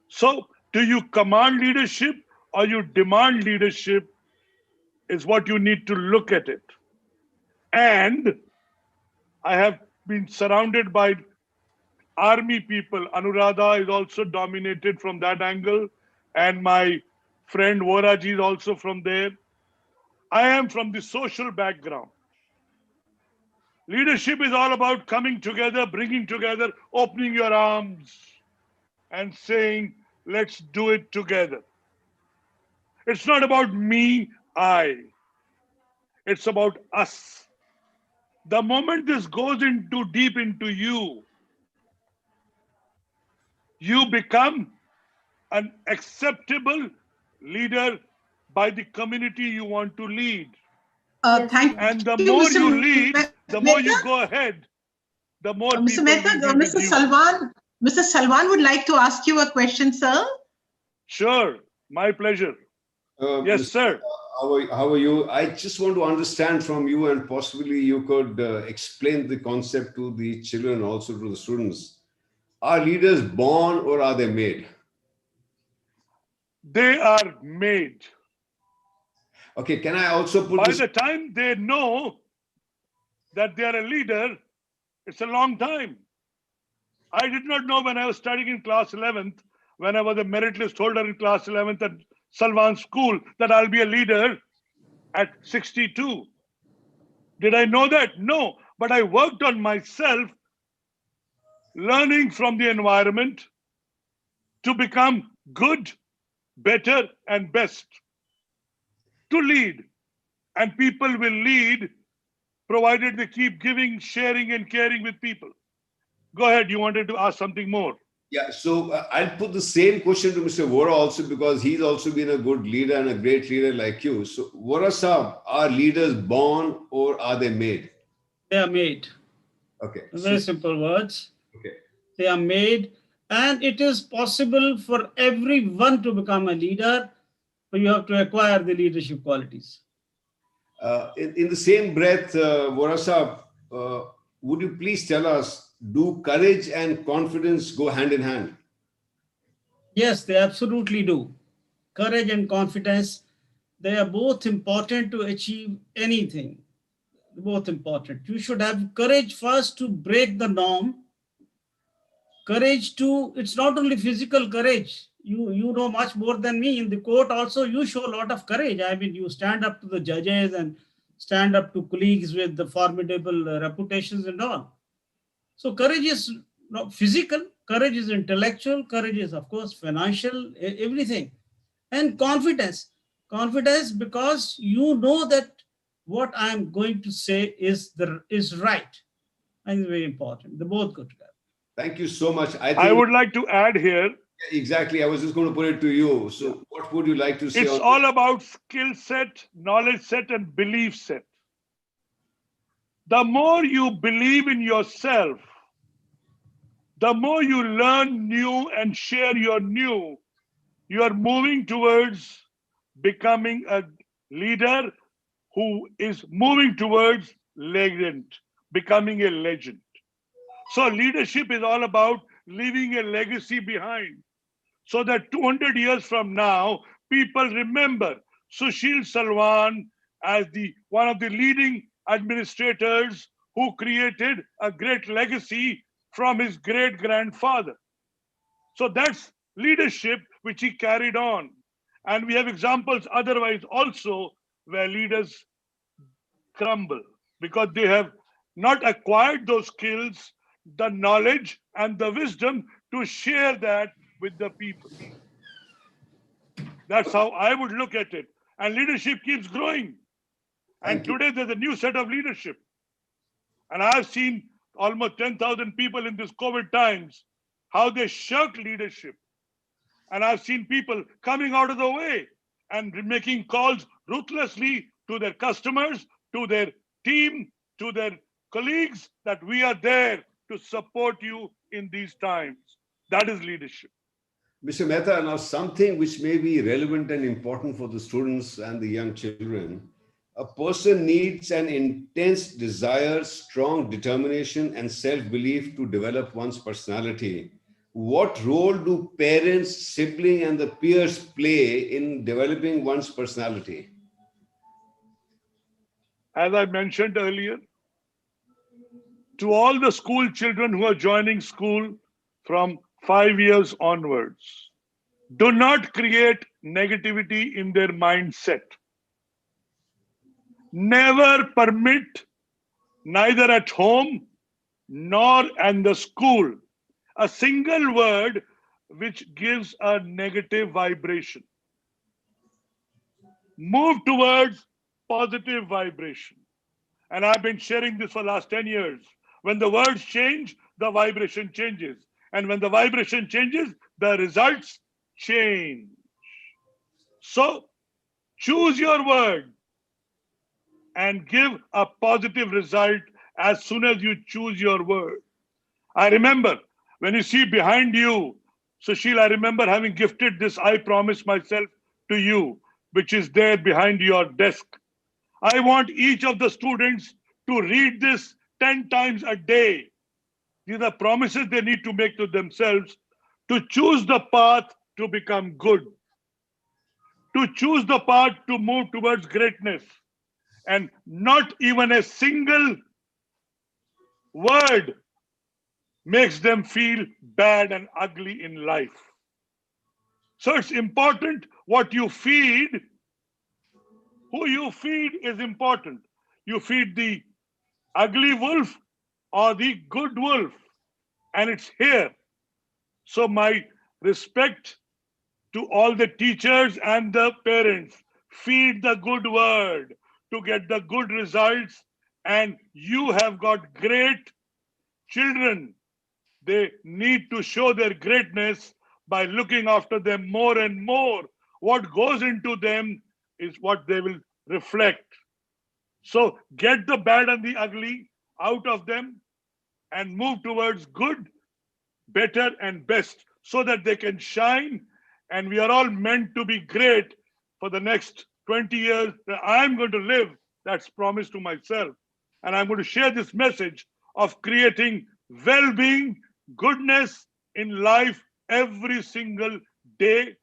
So, do you command leadership or you demand leadership is what you need to look at it. And I have been surrounded by army people. Anuradha is also dominated from that angle. And my friend Voraji is also from there. I am from the social background. Leadership is all about coming together, bringing together, opening your arms and saying, let's do it together. It's not about me, I. It's about us. The moment this goes into deep into you, you become an acceptable leader by the community you want to lead. Thank And the you, more Mr. you lead, the more you Mehta. go ahead, the more Mr. people Mehta, will be Mr. with you. Salwan, Mr. Salwan would like to ask you a question, sir. Sure, my pleasure. Yes, sir. How are you? I just want to understand from you, and possibly you could explain the concept to the children, also to the students. Are leaders born or are they made? They are made. Okay, can I also put By this? the time they know that they are a leader, it's a long time. I did not know when I was studying in class 11th, when I was a merit list holder in class 11th at Salwan School, that I'll be a leader at 62. Did I know that? No, but I worked on myself, learning from the environment to become good, better, and best. To lead. And people will lead provided they keep giving, sharing, and caring with people. Go ahead, you wanted to ask something more. Yeah, so I'll put the same question to Mr. Vora also, because he's also been a good leader and a great leader like you. So, Vora Saab, are leaders born or are they made? They are made. Okay. Very simple words. Okay. They are made, and it is possible for everyone to become a leader, but you have to acquire the leadership qualities. In the same breath, Vora Saab, would you please tell us, do courage and confidence go hand in hand? Yes, they absolutely do. Courage and confidence, they are both important to achieve anything. Both important. You should have courage first to break the norm. Courage to, it's not only physical courage. you know much more than me. In the court also, you show a lot of courage. I mean, you stand up to the judges and stand up to colleagues with the formidable reputations and all. So courage is not physical, courage is intellectual, courage is, of course, financial, everything. And confidence. Confidence because you know that what I'm going to say is right. And it's very important. They both go together. Thank you so much. I would like to add here, Exactly. I was just going to put it to you. So what would you like to say? it's all about skill set, knowledge set, and belief set. The more you believe in yourself, the more you learn new and share your new, you are moving towards becoming a leader who is moving towards legend, becoming a legend. So leadership is all about leaving a legacy behind, so that 200 years from now, people remember Sushil Salwan as one of the leading administrators who created a great legacy from his great-grandfather. So that's leadership which he carried on. And we have examples otherwise also where leaders crumble because they have not acquired those skills, the knowledge and the wisdom to share that with the people. That's how I would look at it. And leadership keeps growing. And today there's a new set of leadership. And I've seen almost 10,000 people in this COVID times, how they shirk leadership. And I've seen people coming out of the way and making calls ruthlessly to their customers, to their team, to their colleagues, that we are there to support you in these times. That is leadership. Mr. Mehta, now something which may be relevant and important for the students and the young children. A person needs an intense desire, strong determination, and self-belief to develop one's personality. What role do parents, sibling, and the peers play in developing one's personality? As I mentioned earlier, to all the school children who are joining school from 5 years onwards, do not create negativity in their mindset. Never permit, neither at home nor in the school, a single word which gives a negative vibration. Move towards positive vibration. And I've been sharing this for the last 10 years. When the words change, the vibration changes. And when the vibration changes, the results change. So choose your word and give a positive result as soon as you choose your word. I remember when you see behind you, Sushil, I remember having gifted this I Promise Myself to You, which is there behind your desk. I want each of the students to read this 10 times a day. These are promises they need to make to themselves to choose the path to become good, to choose the path to move towards greatness, and not even a single word makes them feel bad and ugly in life. So it's important what you feed. Who you feed is important. You feed the ugly wolf or the good wolf, and it's here. So my respect to all the teachers and the parents. Feed the good word to get the good results, and you have got great children. They need to show their greatness by looking after them more and more. What goes into them is what they will reflect. So get the bad and the ugly out of them and move towards good, better, and best so that they can shine. And we are all meant to be great for the next 20 years that I'm going to live. That's promised to myself. And I'm going to share this message of creating well-being, goodness in life every single day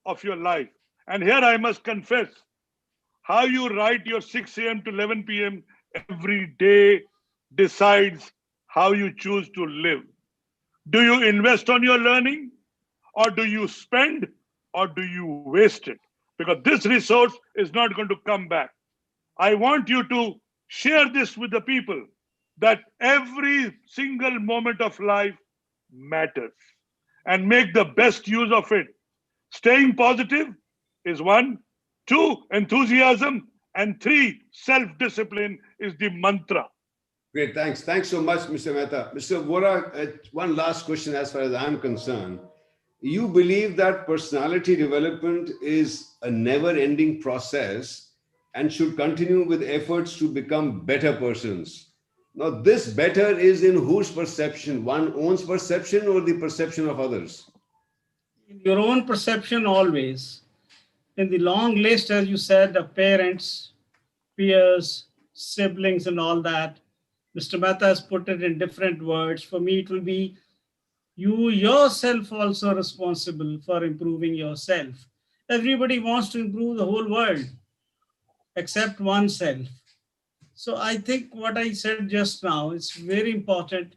of your life. And here I must confess, how you write your 6 a.m. to 11 p.m. every day decides how you choose to live. Do you invest on your learning, or do you spend, or do you waste it? Because this resource is not going to come back. I want you to share this with the people, that every single moment of life matters, and make the best use of it. Staying positive is 1, 2, enthusiasm, and 3, self-discipline is the mantra. Great, thanks. Thanks so much, Mr. Mehta. Mr. Vora, one last question as far as I'm concerned. You believe that personality development is a never-ending process and should continue with efforts to become better persons. Now, this better is in whose perception? One own's perception or the perception of others? In your own perception always. In the long list, as you said, of parents, peers, siblings, and all that, Mr. Mehta has put it in different words. For me, it will be you yourself also responsible for improving yourself. Everybody wants to improve the whole world except oneself. So I think what I said just now is very important.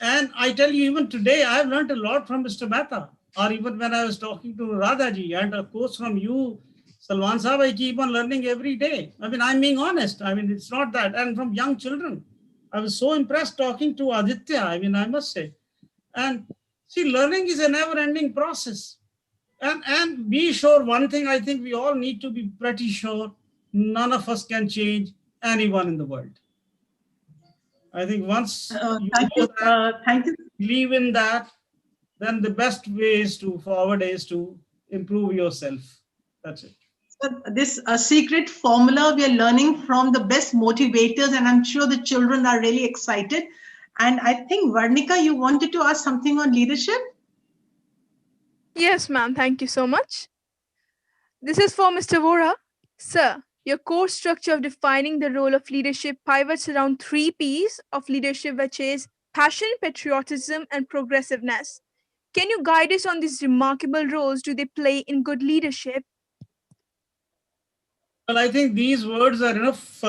And I tell you, even today, I have learned a lot from Mr. Mehta, or even when I was talking to Radhaji, and of course from you, Salwan Saab, I keep on learning every day. I mean, I'm being honest. I mean, it's not that. And from young children, I was so impressed talking to Aditya. I mean, I must say. And see, learning is a never-ending process. And be sure, one thing I think we all need to be pretty sure, none of us can change anyone in the world. I think once thank you. Believe in that, then the best way is to forward is to improve yourself. That's it. So this secret formula we are learning from the best motivators, and I'm sure the children are really excited. And I think, Varnika, you wanted to ask something on leadership? Yes, ma'am. Thank you so much. This is for Mr. Vora. Sir, your core structure of defining the role of leadership pivots around 3 P's of leadership, which is passion, patriotism, and progressiveness. Can you guide us on these remarkable roles do they play in good leadership? Well, I think these words are enough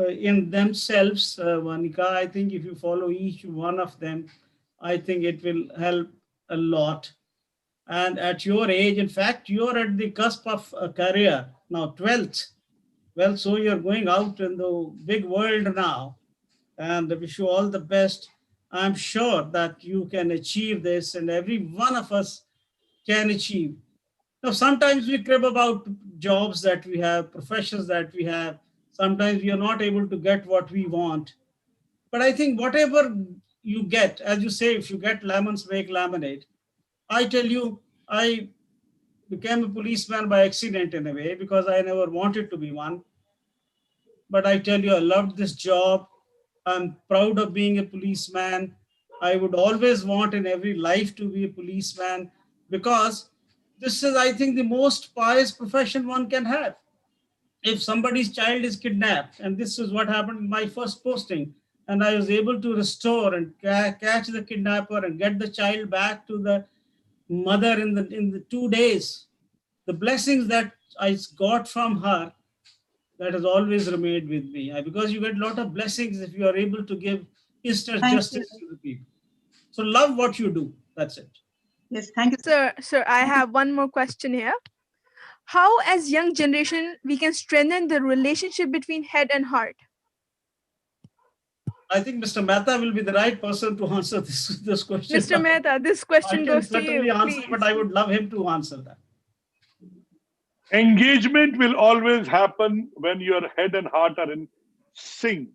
in themselves, Vanika. I think if you follow each one of them, I think it will help a lot. And at your age, in fact, you're at the cusp of a career now, 12th. Well, so you're going out in the big world now, and I wish you all the best. I'm sure that you can achieve this, and every one of us can achieve. Now, sometimes we crib about jobs that we have, professions that we have. Sometimes we are not able to get what we want. But I think whatever you get, as you say, if you get lemons, make lemonade. I tell you, I became a policeman by accident in a way because I never wanted to be one. But I tell you, I loved this job. I'm proud of being a policeman. I would always want in every life to be a policeman because this is, I think, the most pious profession one can have. If somebody's child is kidnapped, and this is what happened in my first posting, and I was able to restore and catch the kidnapper and get the child back to the mother in the 2 days, the blessings that I got from her, that has always remained with me. Because you get a lot of blessings if you are able to give instant justice to the people. So love what you do. That's it. Yes, thank you. Sir, I have one more question here. How, as young generation, we can strengthen the relationship between head and heart? I think Mr. Mehta will be the right person to answer this question. Mr. Mehta, this question goes to you. I can certainly answer, please. but I would love him to answer that. Engagement will always happen when your head and heart are in sync.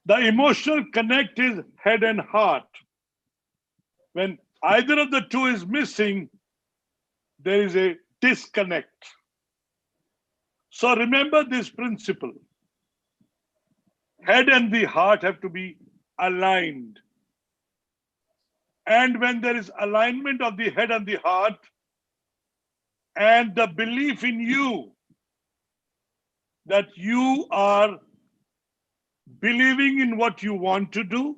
The emotional connect is head and heart. When either of the two is missing, there is a disconnect. So remember this principle. Head and the heart have to be aligned. And when there is alignment of the head and the heart, and the belief in you that you are believing in what you want to do,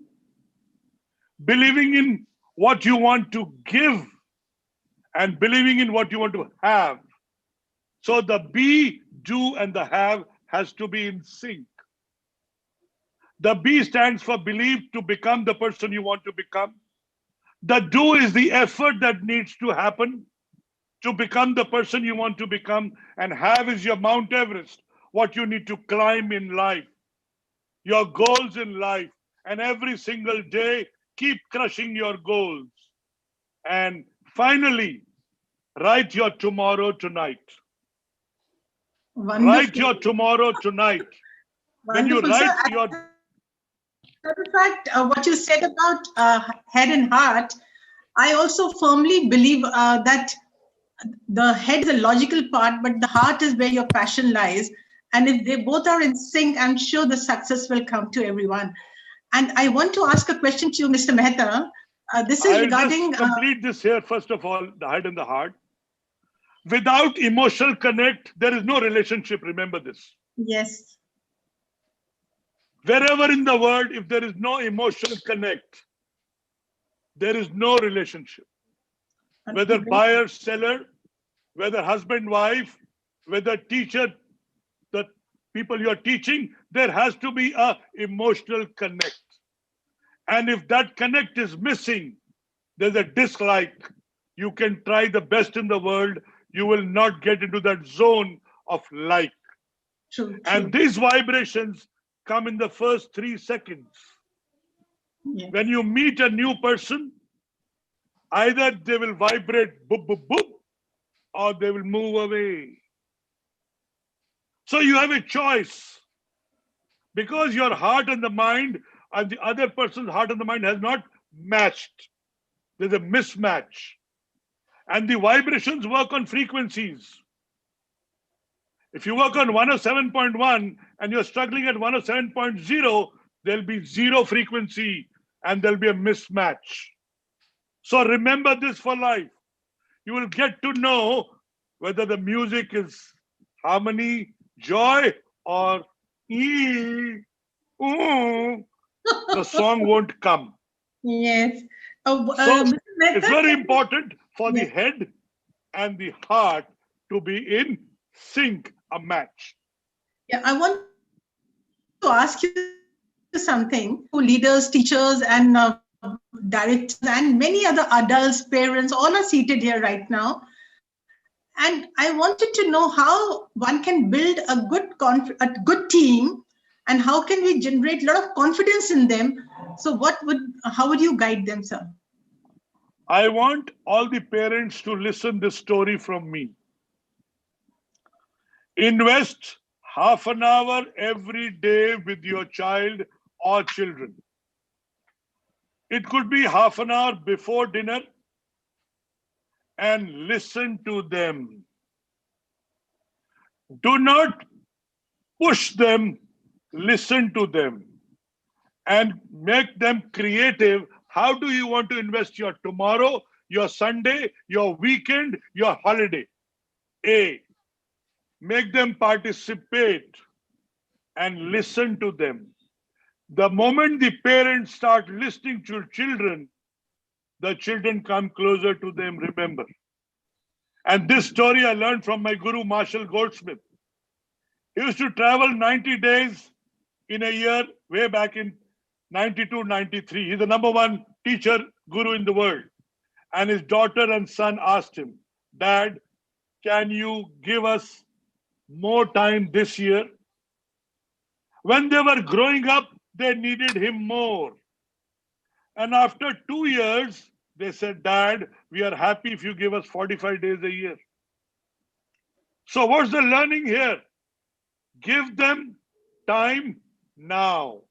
believing in what you want to give, and believing in what you want to have. So the be, do, and the have has to be in sync. The B stands for believe to become the person you want to become. The do is the effort that needs to happen to become the person you want to become, and have is your Mount Everest, what you need to climb in life, your goals in life, and every single day keep crushing your goals. And finally, write your tomorrow tonight. Wonderful. Write your tomorrow tonight. When you Wonderful, write sir. your... In fact, what you said about head and heart, I also firmly believe that the head is a logical part, but the heart is where your passion lies. And if they both are in sync, I'm sure the success will come to everyone. And I want to ask a question to you, Mr. Mehta. This is I'll regarding... just complete this here, first of all, the head and the heart. Without emotional connect, there is no relationship. Remember this. Yes. Wherever in the world, if there is no emotional connect, there is no relationship. Whether buyer, seller, whether husband, wife, whether teacher, the people you are teaching, there has to be a emotional connect. And if that connect is missing, there's a dislike. You can try the best in the world, you will not get into that zone of like. True, and these vibrations come in the first 3 seconds. Yes. When you meet a new person, either they will vibrate boop, boop, boop, or they will move away. So you have a choice. Because your heart and the mind and the other person's heart and the mind has not matched. There's a mismatch. And the vibrations work on frequencies. If you work on 107.1 and you're struggling at 107.0, there'll be zero frequency and there'll be a mismatch. So remember this for life. You will get to know whether the music is harmony, joy, or the song won't come. Yes. So it's very important for the head and the heart to be in sync, a match. Yeah, I want to ask you something. Leaders, teachers, and directors, and many other adults, parents, all are seated here right now. And I wanted to know how one can build a good team, and how can we generate a lot of confidence in them. So how would you guide them, sir? I want all the parents to listen this story from me. Invest half an hour every day with your child or children. It could be half an hour before dinner, and listen to them. Do not push them, listen to them and make them creative. How do you want to invest your tomorrow, your Sunday, your weekend, your holiday? A, make them participate and listen to them. The moment the parents start listening to children, the children come closer to them, remember. And this story I learned from my guru, Marshall Goldsmith. He used to travel 90 days in a year, way back in 92, 93. He's the #1 teacher guru in the world. And his daughter and son asked him, Dad, can you give us more time this year? When they were growing up, they needed him more. And after 2 years, they said, Dad, we are happy if you give us 45 days a year. So what's the learning here? Give them time now.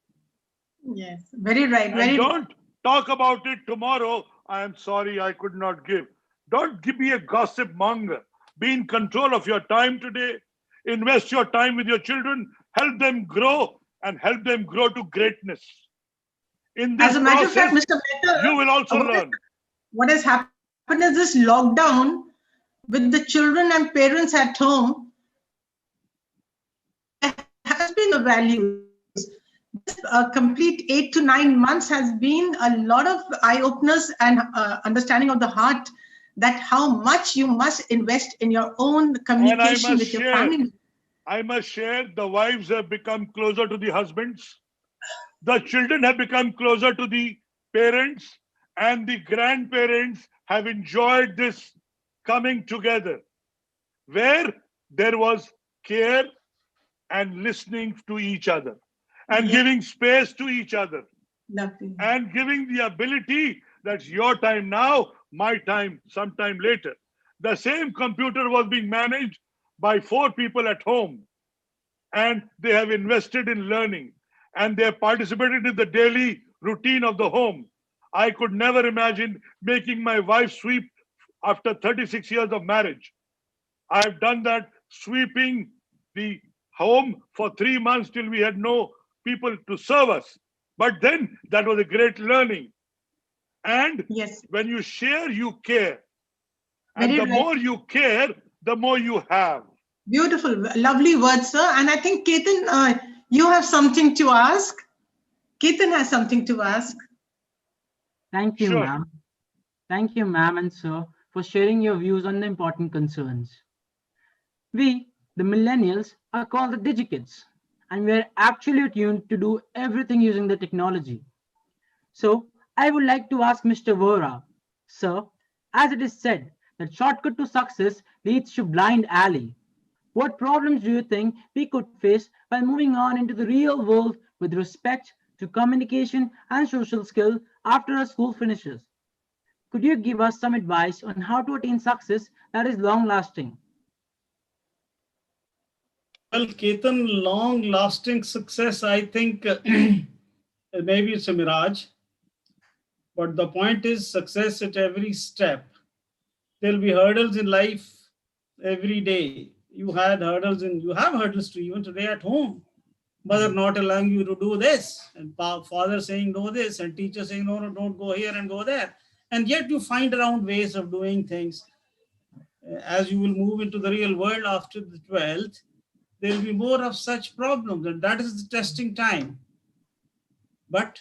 Yes, very right. And don't talk about it tomorrow. I am sorry, I could not give. Don't be a gossip monger. Be in control of your time today. Invest your time with your children. Help them grow and help them grow to greatness. In this As a matter of fact, process, Mr. Mehta, you will also learn. What has happened is this lockdown with the children and parents at home has been the values. A complete 8 to 9 months has been a lot of eye-openers and understanding of the heart, that how much you must invest in your own communication with your family. I must share, the wives have become closer to the husbands. The children have become closer to the parents, and the grandparents have enjoyed this coming together, where there was care and listening to each other and Yeah. giving space to each other Lovely. and giving the ability that's your time now, my time sometime later. The same computer was being managed by 4 people at home, and they have invested in learning and they have participated in the daily routine of the home. I could never imagine making my wife sweep after 36 years of marriage. I've done that, sweeping the home for 3 months till we had no people to serve us. But then that was a great learning. And Yes. when you share, you care. And Very the right. more you care, the more you have. Beautiful. Lovely words, sir. And I think, Ketan, you have something to ask. Ketan has something to ask. Thank you, Sure. ma'am. Thank you, ma'am and sir, for sharing your views on the important concerns. We, the millennials, are called the DigiKids, and we're actually attuned to do everything using the technology. So, I would like to ask Mr. Vora, sir, as it is said that shortcut to success leads to blind alley. What problems do you think we could face while moving on into the real world with respect to communication and social skill after our school finishes? Could you give us some advice on how to attain success that is long lasting? Well, Ketan, long-lasting success, I think maybe it's a mirage. But the point is success at every step. There'll be hurdles in life every day. You have hurdles to even today at home. Mother not allowing you to do this, and father saying no this, and teacher saying no, no, don't go here and go there. And yet you find around ways of doing things. As you will move into the real world after the 12th, there will be more of such problems, and that is the testing time. But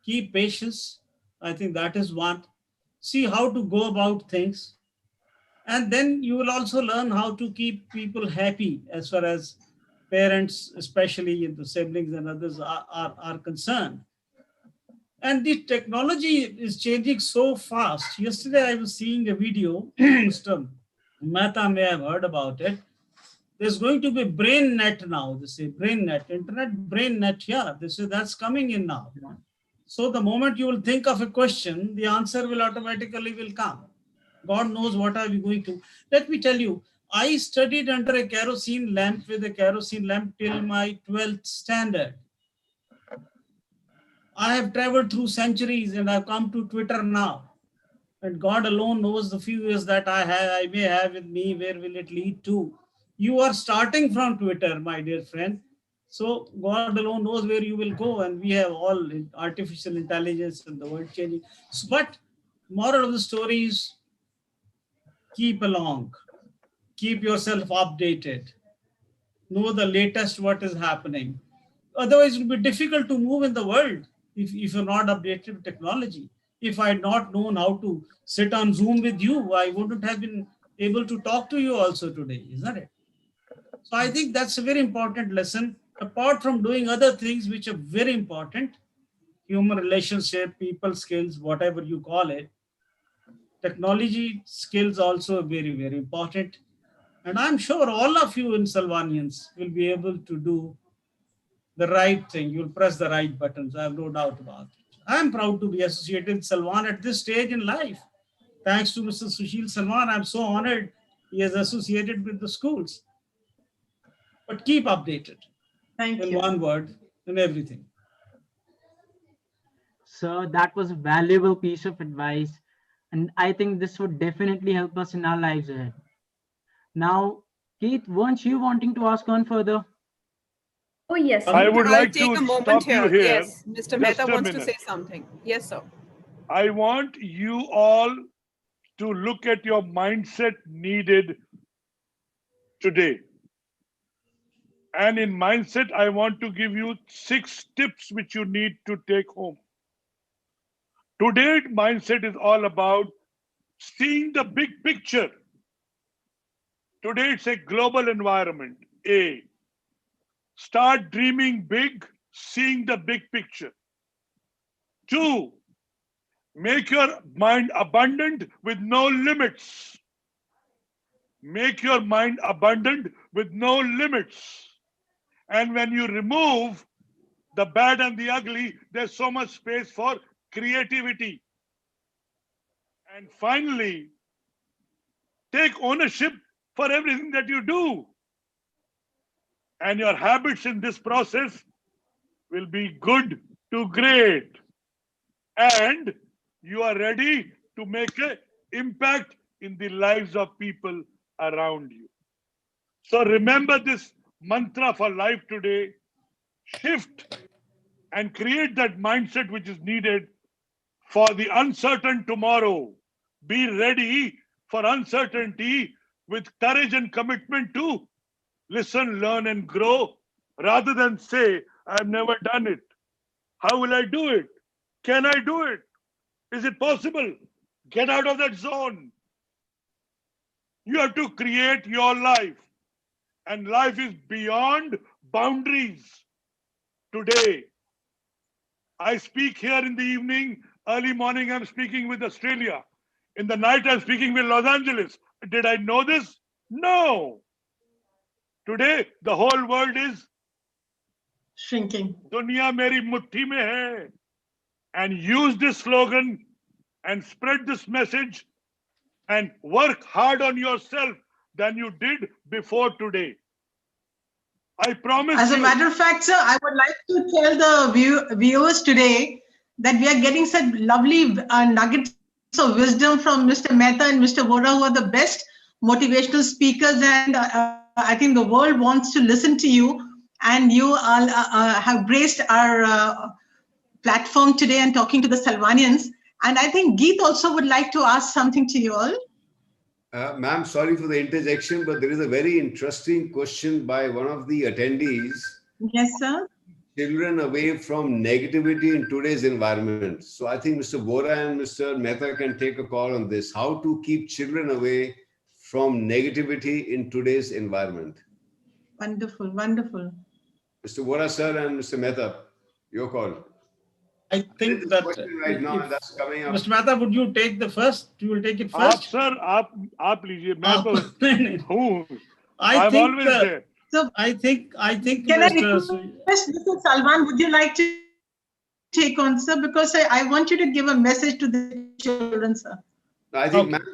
keep patience. I think that is one. See how to go about things. And then you will also learn how to keep people happy as far as parents, especially the siblings and others are concerned. And the technology is changing so fast. Yesterday I was seeing a video, Mr. Mehta may have heard about it. There's going to be brain net now. They say brain net, internet brain net. Yeah, they say that's coming in now. So the moment you will think of a question, the answer will automatically will come. God knows what are we going to. Let me tell you, I studied under a kerosene lamp with a kerosene lamp till my 12th standard. I have traveled through centuries and I've come to Twitter now. And God alone knows the few years that I may have with me, where will it lead to? You are starting from Twitter, my dear friend. So God alone knows where you will go, and we have all artificial intelligence and the world changing. But moral of the story is keep along, keep yourself updated, know the latest what is happening. Otherwise, it will be difficult to move in the world if you're not updated with technology. If I had not known how to sit on Zoom with you, I wouldn't have been able to talk to you also today, isn't it? So I think that's a very important lesson. Apart from doing other things which are very important, human relationship, people skills, whatever you call it, technology skills also are very, very important. And I'm sure all of you in Salvanians will be able to do the right thing. You'll press the right buttons. I have no doubt about it. I'm proud to be associated with Salvan at this stage in life. Thanks to Mr. Sushil Salvan, I'm so honored he is associated with the schools. But keep updated. Thank in you. one word, in everything. Sir, that was a valuable piece of advice, and I think this would definitely help us in our lives ahead. Now, Keith, weren't you wanting to ask on further? Oh, yes. I would I'll like take to a moment stop you here. Yes, Mr. Just Mehta a wants to minute. say something. Yes, sir. I want you all to look at your mindset needed today. And in mindset, I want to give you 6 tips which you need to take home. Today, mindset is all about seeing the big picture. Today, it's a global environment. A. Start dreaming big, seeing the big picture. 2. Make your mind abundant with no limits. Make your mind abundant with no limits. And when you remove the bad and the ugly, there's so much space for creativity. And finally, take ownership for everything that you do. And your habits in this process will be good to great. And you are ready to make an impact in the lives of people around you. So remember this mantra for life today. Shift and create that mindset which is needed for the uncertain tomorrow. Be ready for uncertainty with courage and commitment to listen, learn, and grow, rather than say, I've never done it. How will I do it? Can I do it? Is it possible? Get out of that zone. You have to create your life. And life is beyond boundaries. Today, I speak here in the evening. Early morning, I'm speaking with Australia. In the night, I'm speaking with Los Angeles. Did I know this? No. Today, the whole world is Shrinking. Dunya meri mutti mein hai. And use this slogan and spread this message and work hard on yourself than you did before today. I promise As a you. matter of fact, sir, I would like to tell the viewers today that we are getting such lovely nuggets of wisdom from Mr. Mehta and Mr. Vora, who are the best motivational speakers. And I think the world wants to listen to you. And you all have graced our platform today and talking to the Salvanians. And I think Geet also would like to ask something to you all. Ma'am, sorry for the interjection, but there is a very interesting question by one of the attendees. Yes, sir. Children away from negativity in today's environment. So I think Mr. Vora and Mr. Mehta can take a call on this. How to keep children away from negativity in today's environment. Wonderful, wonderful. Mr. Vora, sir, and Mr. Mehta, your call. I think that right now that's coming up. Mr. Mehta, would you take the first? You will take it first. Sir, आप लीजिए. मैं तो हूँ. I'm always there. So I think. Can I request Mr. Salman? Would you like to take on, sir? Because I want you to give a message to the children, sir. I think, ma'am,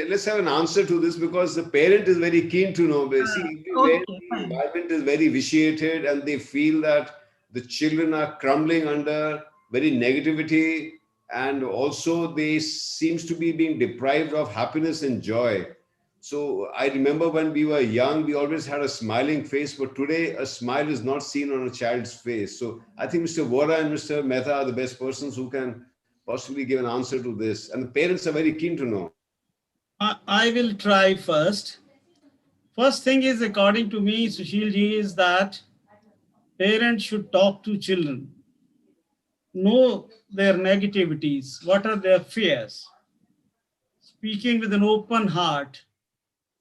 let's have an answer to this, because the parent is very keen to know. See, the environment is very vitiated and they feel that the children are crumbling under very negativity, and also they seems to be being deprived of happiness and joy. So I remember when we were young, we always had a smiling face, but today a smile is not seen on a child's face. So I think Mr. Vora and Mr. Mehta are the best persons who can possibly give an answer to this. And the parents are very keen to know. I will try first. First thing is, according to me, Sushil ji, is that parents should talk to children, know their negativities, what are their fears, speaking with an open heart.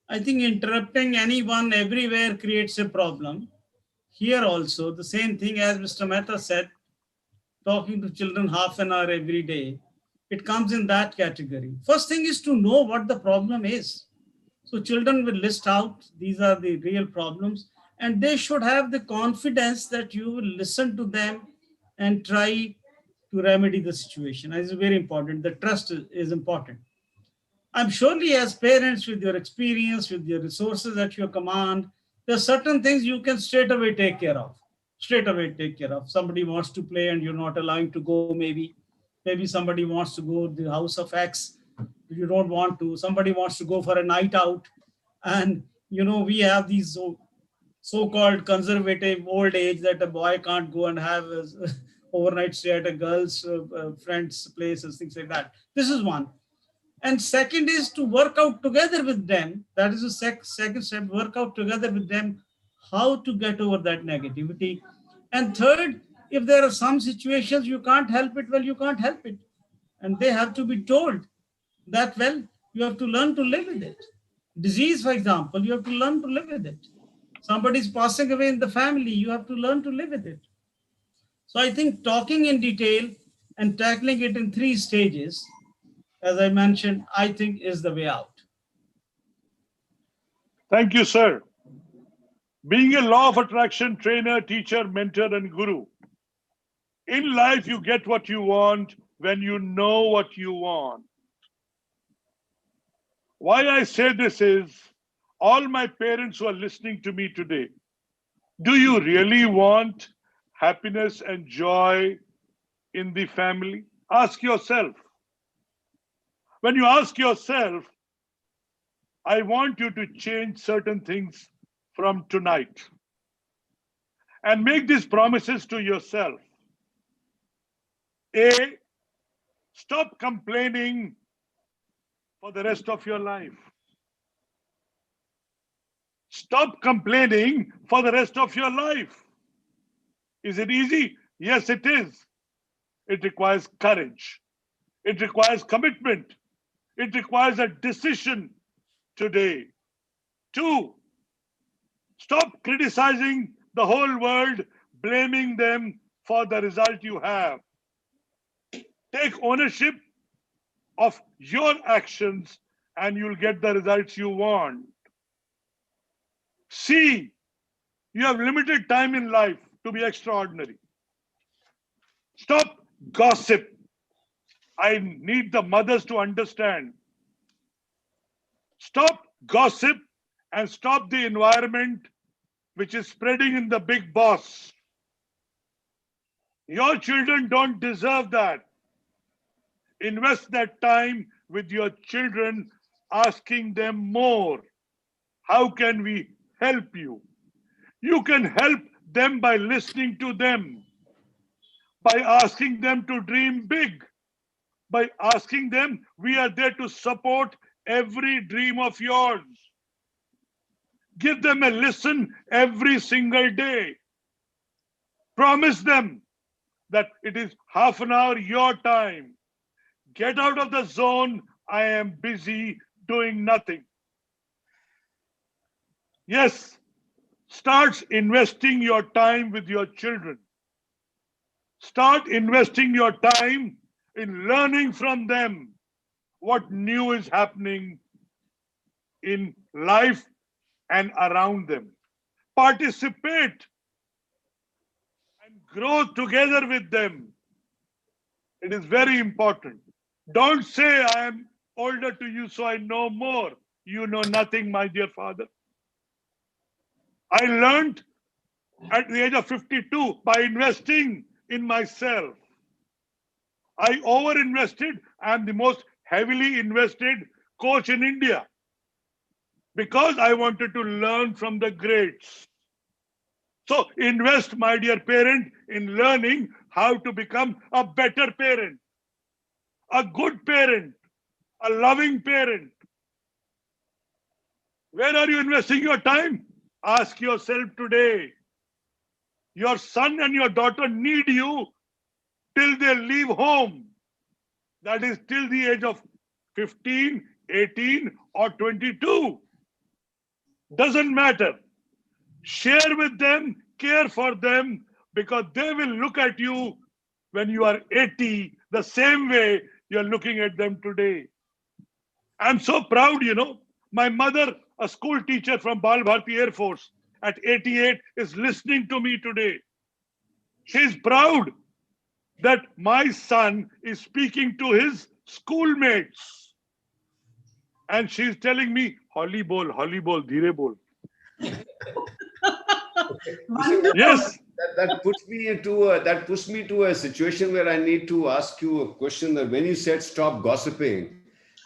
I think interrupting anyone everywhere creates a problem. Here also, the same thing as Mr. Mehta said, talking to children half an hour every day, it comes in that category. First thing is to know what the problem is. So children will list out, these are the real problems, and they should have the confidence that you will listen to them and try to remedy the situation. This is very important. The trust is important. I'm surely, as parents, with your experience, with your resources at your command, there are certain things you can straight away take care of. Somebody wants to play and you're not allowing to go, maybe somebody wants to go to the house of X, you don't want to. Somebody wants to go for a night out, and we have these so-called conservative old age that a boy can't go and have a overnight stay at a girl's friend's place and things like that. This is one. And second is to work out together with them. That is the second step, work out together with them how to get over that negativity. And third, if there are some situations you can't help it, well, you can't help it. And they have to be told that, well, you have to learn to live with it. Disease, for example, you have to learn to live with it. Somebody is passing away in the family, you have to learn to live with it. So I think talking in detail and tackling it in 3 stages, as I mentioned, I think is the way out. Thank you, sir. Being a law of attraction trainer, teacher, mentor, and guru, in life you get what you want when you know what you want. Why I say this is, all my parents who are listening to me today, do you really want happiness and joy in the family? Ask yourself. When you ask yourself, I want you to change certain things from tonight and make these promises to yourself. A, stop complaining for the rest of your life. Stop complaining for the rest of your life. Is it easy? Yes, it is. It requires courage. It requires commitment. It requires a decision today. 2, stop criticizing the whole world, blaming them for the result you have. Take ownership of your actions and you'll get the results you want. C, you have limited time in life to be extraordinary. Stop gossip. I need the mothers to understand. Stop gossip and stop the environment which is spreading in the big boss. Your children don't deserve that. Invest that time with your children, asking them more. How can we help you? You can help them by listening to them, by asking them to dream big, by asking them, we are there to support every dream of yours. Give them a listen every single day. Promise them that it is half an hour your time. Get out of the zone. I am busy doing nothing. Yes, start investing your time with your children. Start investing your time in learning from them what new is happening in life and around them. Participate and grow together with them. It is very important. Don't say I am older to you, so I know more. You know nothing, my dear father. I learned at the age of 52 by investing in myself. I over-invested. I am the most heavily invested coach in India because I wanted to learn from the greats. So invest, my dear parent, in learning how to become a better parent, a good parent, a loving parent. Where are you investing your time? Ask yourself today. Your son and your daughter need you till they leave home. That is till the age of 15, 18, or 22. Doesn't matter. Share with them, care for them, because they will look at you when you are 80 the same way you're looking at them today. I'm so proud, you know. My mother, a school teacher from Bal Bharti Air Force at 88, is listening to me today. She's proud that my son is speaking to his schoolmates. And she's telling me, Holi bol, dheere bol. Yes. That puts me to a situation where I need to ask you a question. That when you said stop gossiping,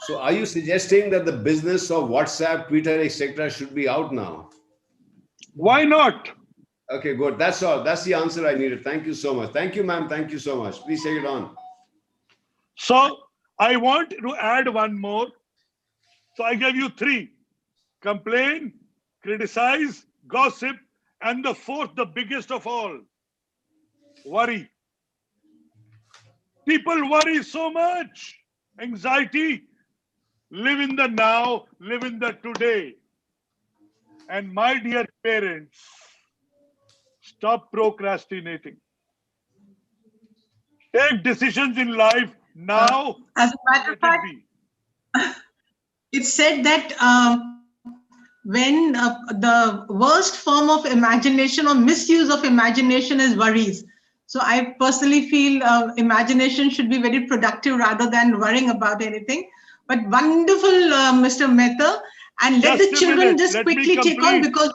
so are you suggesting that the business of WhatsApp, Twitter, etc. should be out now? Why not? Okay, good. That's all. That's the answer I needed. Thank you so much. Thank you, ma'am. Thank you so much. Please take it on. So I want to add one more. So I gave you 3: complain, criticize, gossip, and the 4th, the biggest of all, worry. People worry so much. Anxiety. Live in the now, live in the today. And my dear parents, stop procrastinating. Take decisions in life Now, As a matter of let it fact, be. it's said that when the worst form of imagination or misuse of imagination is worries. So I personally feel imagination should be very productive rather than worrying about anything. But wonderful, Mr. Mehta. And let Just the a children minute, just let me quickly take on complete. because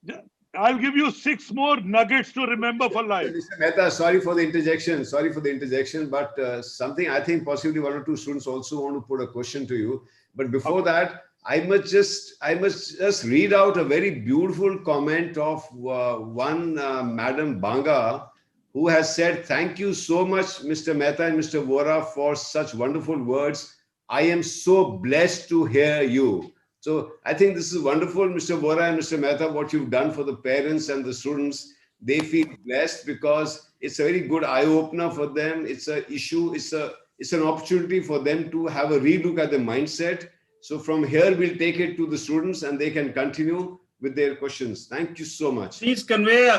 we are I'll give you 6 more nuggets to remember for life. Mr. Mehta, sorry for the interjection. Sorry for the interjection, but something I think possibly one or two students also want to put a question to you. But before that, I must just read out a very beautiful comment of one Madam Banga, who has said, "Thank you so much, Mr. Mehta and Mr. Vora, for such wonderful words. I am so blessed to hear you." So I think this is wonderful, Mr. Vora and Mr. Mehta, what you've done for the parents and the students. They feel blessed because it's a very good eye-opener for them. It's an issue, it's an opportunity for them to have a relook at the mindset. So from here, we'll take it to the students and they can continue with their questions. Thank you so much. Please convey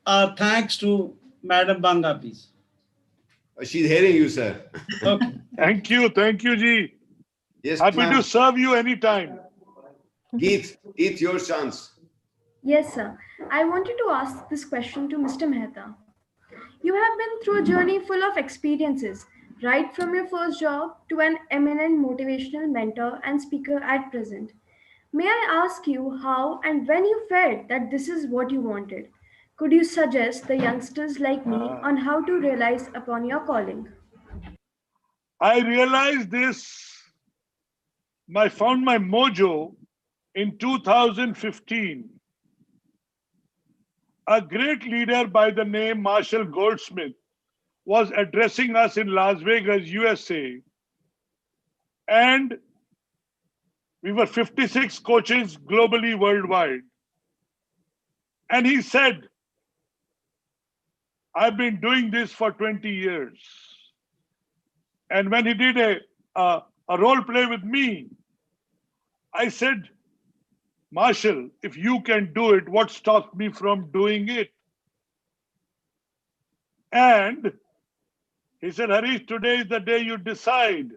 our thanks to Madam Banga, please. She's hearing you, sir. Okay. Thank you, Ji. Yes, Happy ma'am. to serve you anytime. Keith, your chance. Yes, sir. I wanted to ask this question to Mr. Mehta. You have been through a journey full of experiences, right from your first job to an eminent motivational mentor and speaker at present. May I ask you how and when you felt that this is what you wanted? Could you suggest the youngsters like me on how to realize upon your calling? I realized this, I found my mojo in 2015. A great leader by the name Marshall Goldsmith was addressing us in Las Vegas, USA. And we were 56 coaches globally, worldwide. And he said, I've been doing this for 20 years. And when he did a role play with me, I said, Marshall, if you can do it, what stops me from doing it? And he said, Harish, today is the day you decide.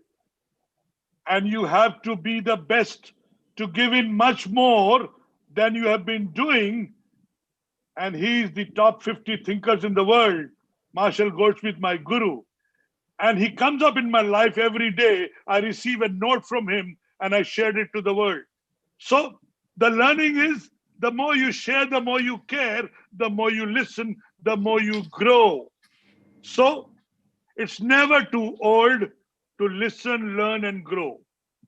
And you have to be the best to give in much more than you have been doing. And he is the top 50 thinkers in the world, Marshall Goldsmith, my guru. And he comes up in my life every day. I receive a note from him and I shared it to the world. So the learning is, the more you share, the more you care, the more you listen, the more you grow. So it's never too old to listen, learn, and grow.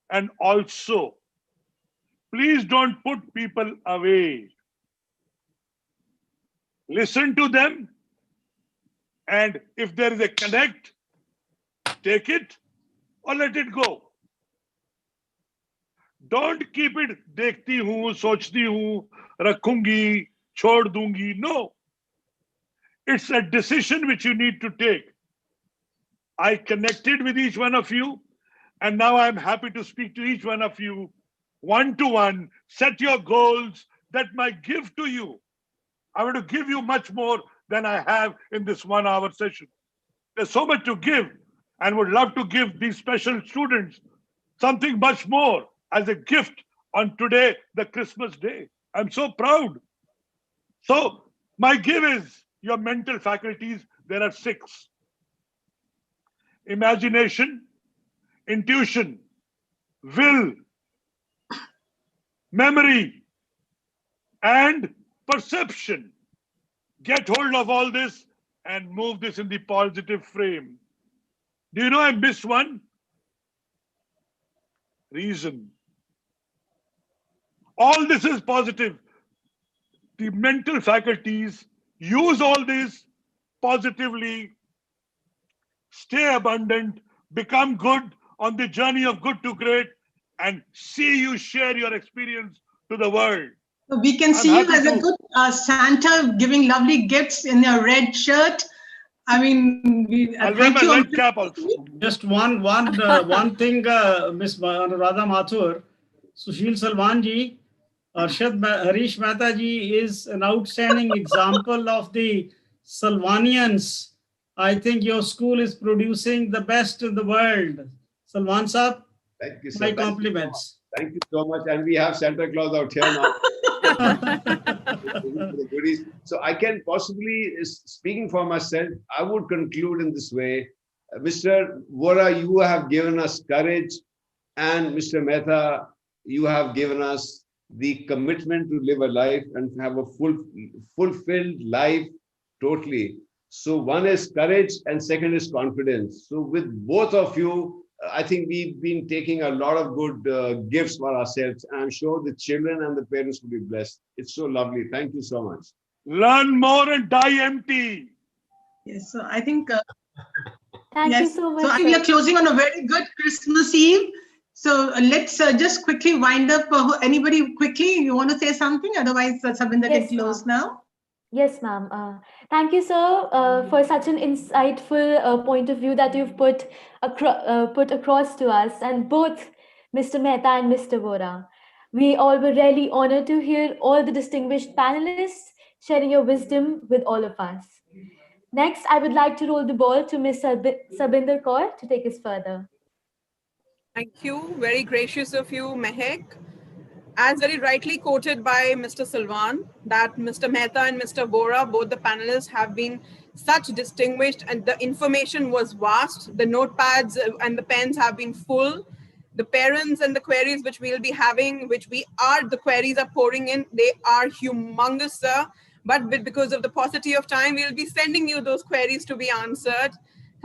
And also, please don't put people away. Listen to them. And if there is a connect, take it or let it go. Don't keep it dekhti hu, sochti hu, rakhungi, chhod dungi. No. It's a decision which you need to take. I connected with each one of you, and now I'm happy to speak to each one of you one-to-one. Set your goals. That my gift to you. I want to give you much more than I have in this 1 hour session. There's so much to give, and would love to give these special students something much more as a gift on today, the Christmas day. I'm so proud. So my give is your mental faculties. There are 6. Imagination, intuition, will, memory, and perception. Get hold of all this and move this in the positive frame. Do you know I missed one? Reason. All this is positive. The mental faculties, use all this positively. Stay abundant, become good on the journey of good to great, and see you share your experience to the world. So we can see you as a good Santa giving lovely gifts in your red shirt. I mean, I'll wear my red cap also. Just one thing, Miss Radha Mathur, Sushil Salwanji, Harish Mehta ji is an outstanding example of the Salvanians. I think your school is producing the best in the world. Salman Saab, Thank you, sir. my compliments. Thank you so much. And we have Santa Claus out here now. For the goodies. So I can possibly, speaking for myself, I would conclude in this way. Mr. Vora, you have given us courage, and Mr. Mehta, you have given us the commitment to live a life and have a fulfilled life totally. So one is courage and second is confidence. So with both of you, I think we've been taking a lot of good gifts for ourselves. And I'm sure the children and the parents will be blessed. It's so lovely. Thank you so much. Learn more and die empty. Yes, so I think Thank you yes. so much. So I think we are closing on a very good Christmas Eve. So let's just quickly wind up. Anybody quickly, you want to say something? Otherwise, Sabinda Yes, can close ma'am. now. Yes, ma'am. Thank you, sir, for such an insightful point of view that you've put across to us, and both Mr. Mehta and Mr. Vora. We all were really honored to hear all the distinguished panelists sharing your wisdom with all of us. Next, I would like to roll the ball to Ms. Sabinder Kaur to take us further. Thank you. Very gracious of you, Mehek. As very rightly quoted by Mr. Salwan, that Mr. Mehta and Mr. Vora, both the panelists, have been such distinguished, and the information was vast. The notepads and the pens have been full. The parents and the queries which we'll be having, the queries are pouring in, they are humongous, sir. But because of the paucity of time, we'll be sending you those queries to be answered.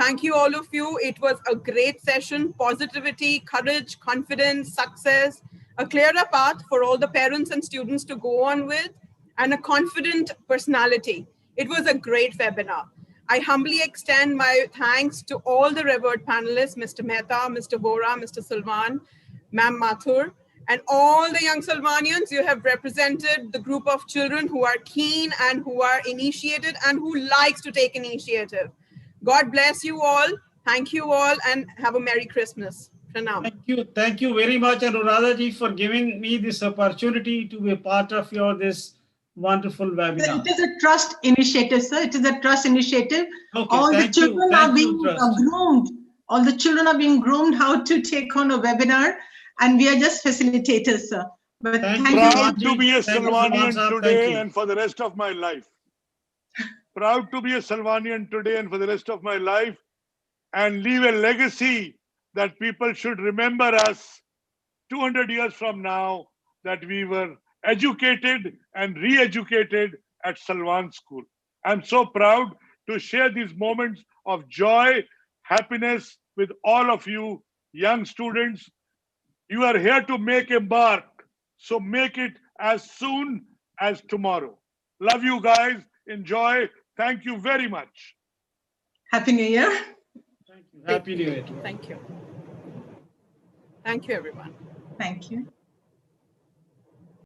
Thank you, all of you. It was a great session. Positivity, courage, confidence, success, a clearer path for all the parents and students to go on with, and a confident personality. It was a great webinar. I humbly extend my thanks to all the revered panelists, Mr. Mehta, Mr. Vora, Mr. Salman, Ma'am Mathur, and all the young Salvanians. You have represented the group of children who are keen and who are initiated and who likes to take initiative. God bless you all. Thank you all, and have a Merry Christmas. Pranam. Thank you very much, Anuradha ji, for giving me this opportunity to be a part of this wonderful webinar. It is a trust initiative, sir. It is a trust initiative. Okay, all the children are being trust. groomed. All the children are being groomed how to take on a webinar, and we are just facilitators, sir. But thank you. Proud to be a Salvanian today and for the rest of my life. Proud to be a Salvanian today and for the rest of my life, and leave a legacy that people should remember us 200 years from now, that we were educated and re-educated at Salwan School. I'm so proud to share these moments of joy, happiness with all of you young students. You are here to make a mark, so make it as soon as tomorrow. Love you guys. Enjoy. Thank you very much. Happy New Year. Thank you. Happy New Year. Thank you. Thank you, everyone. Thank you.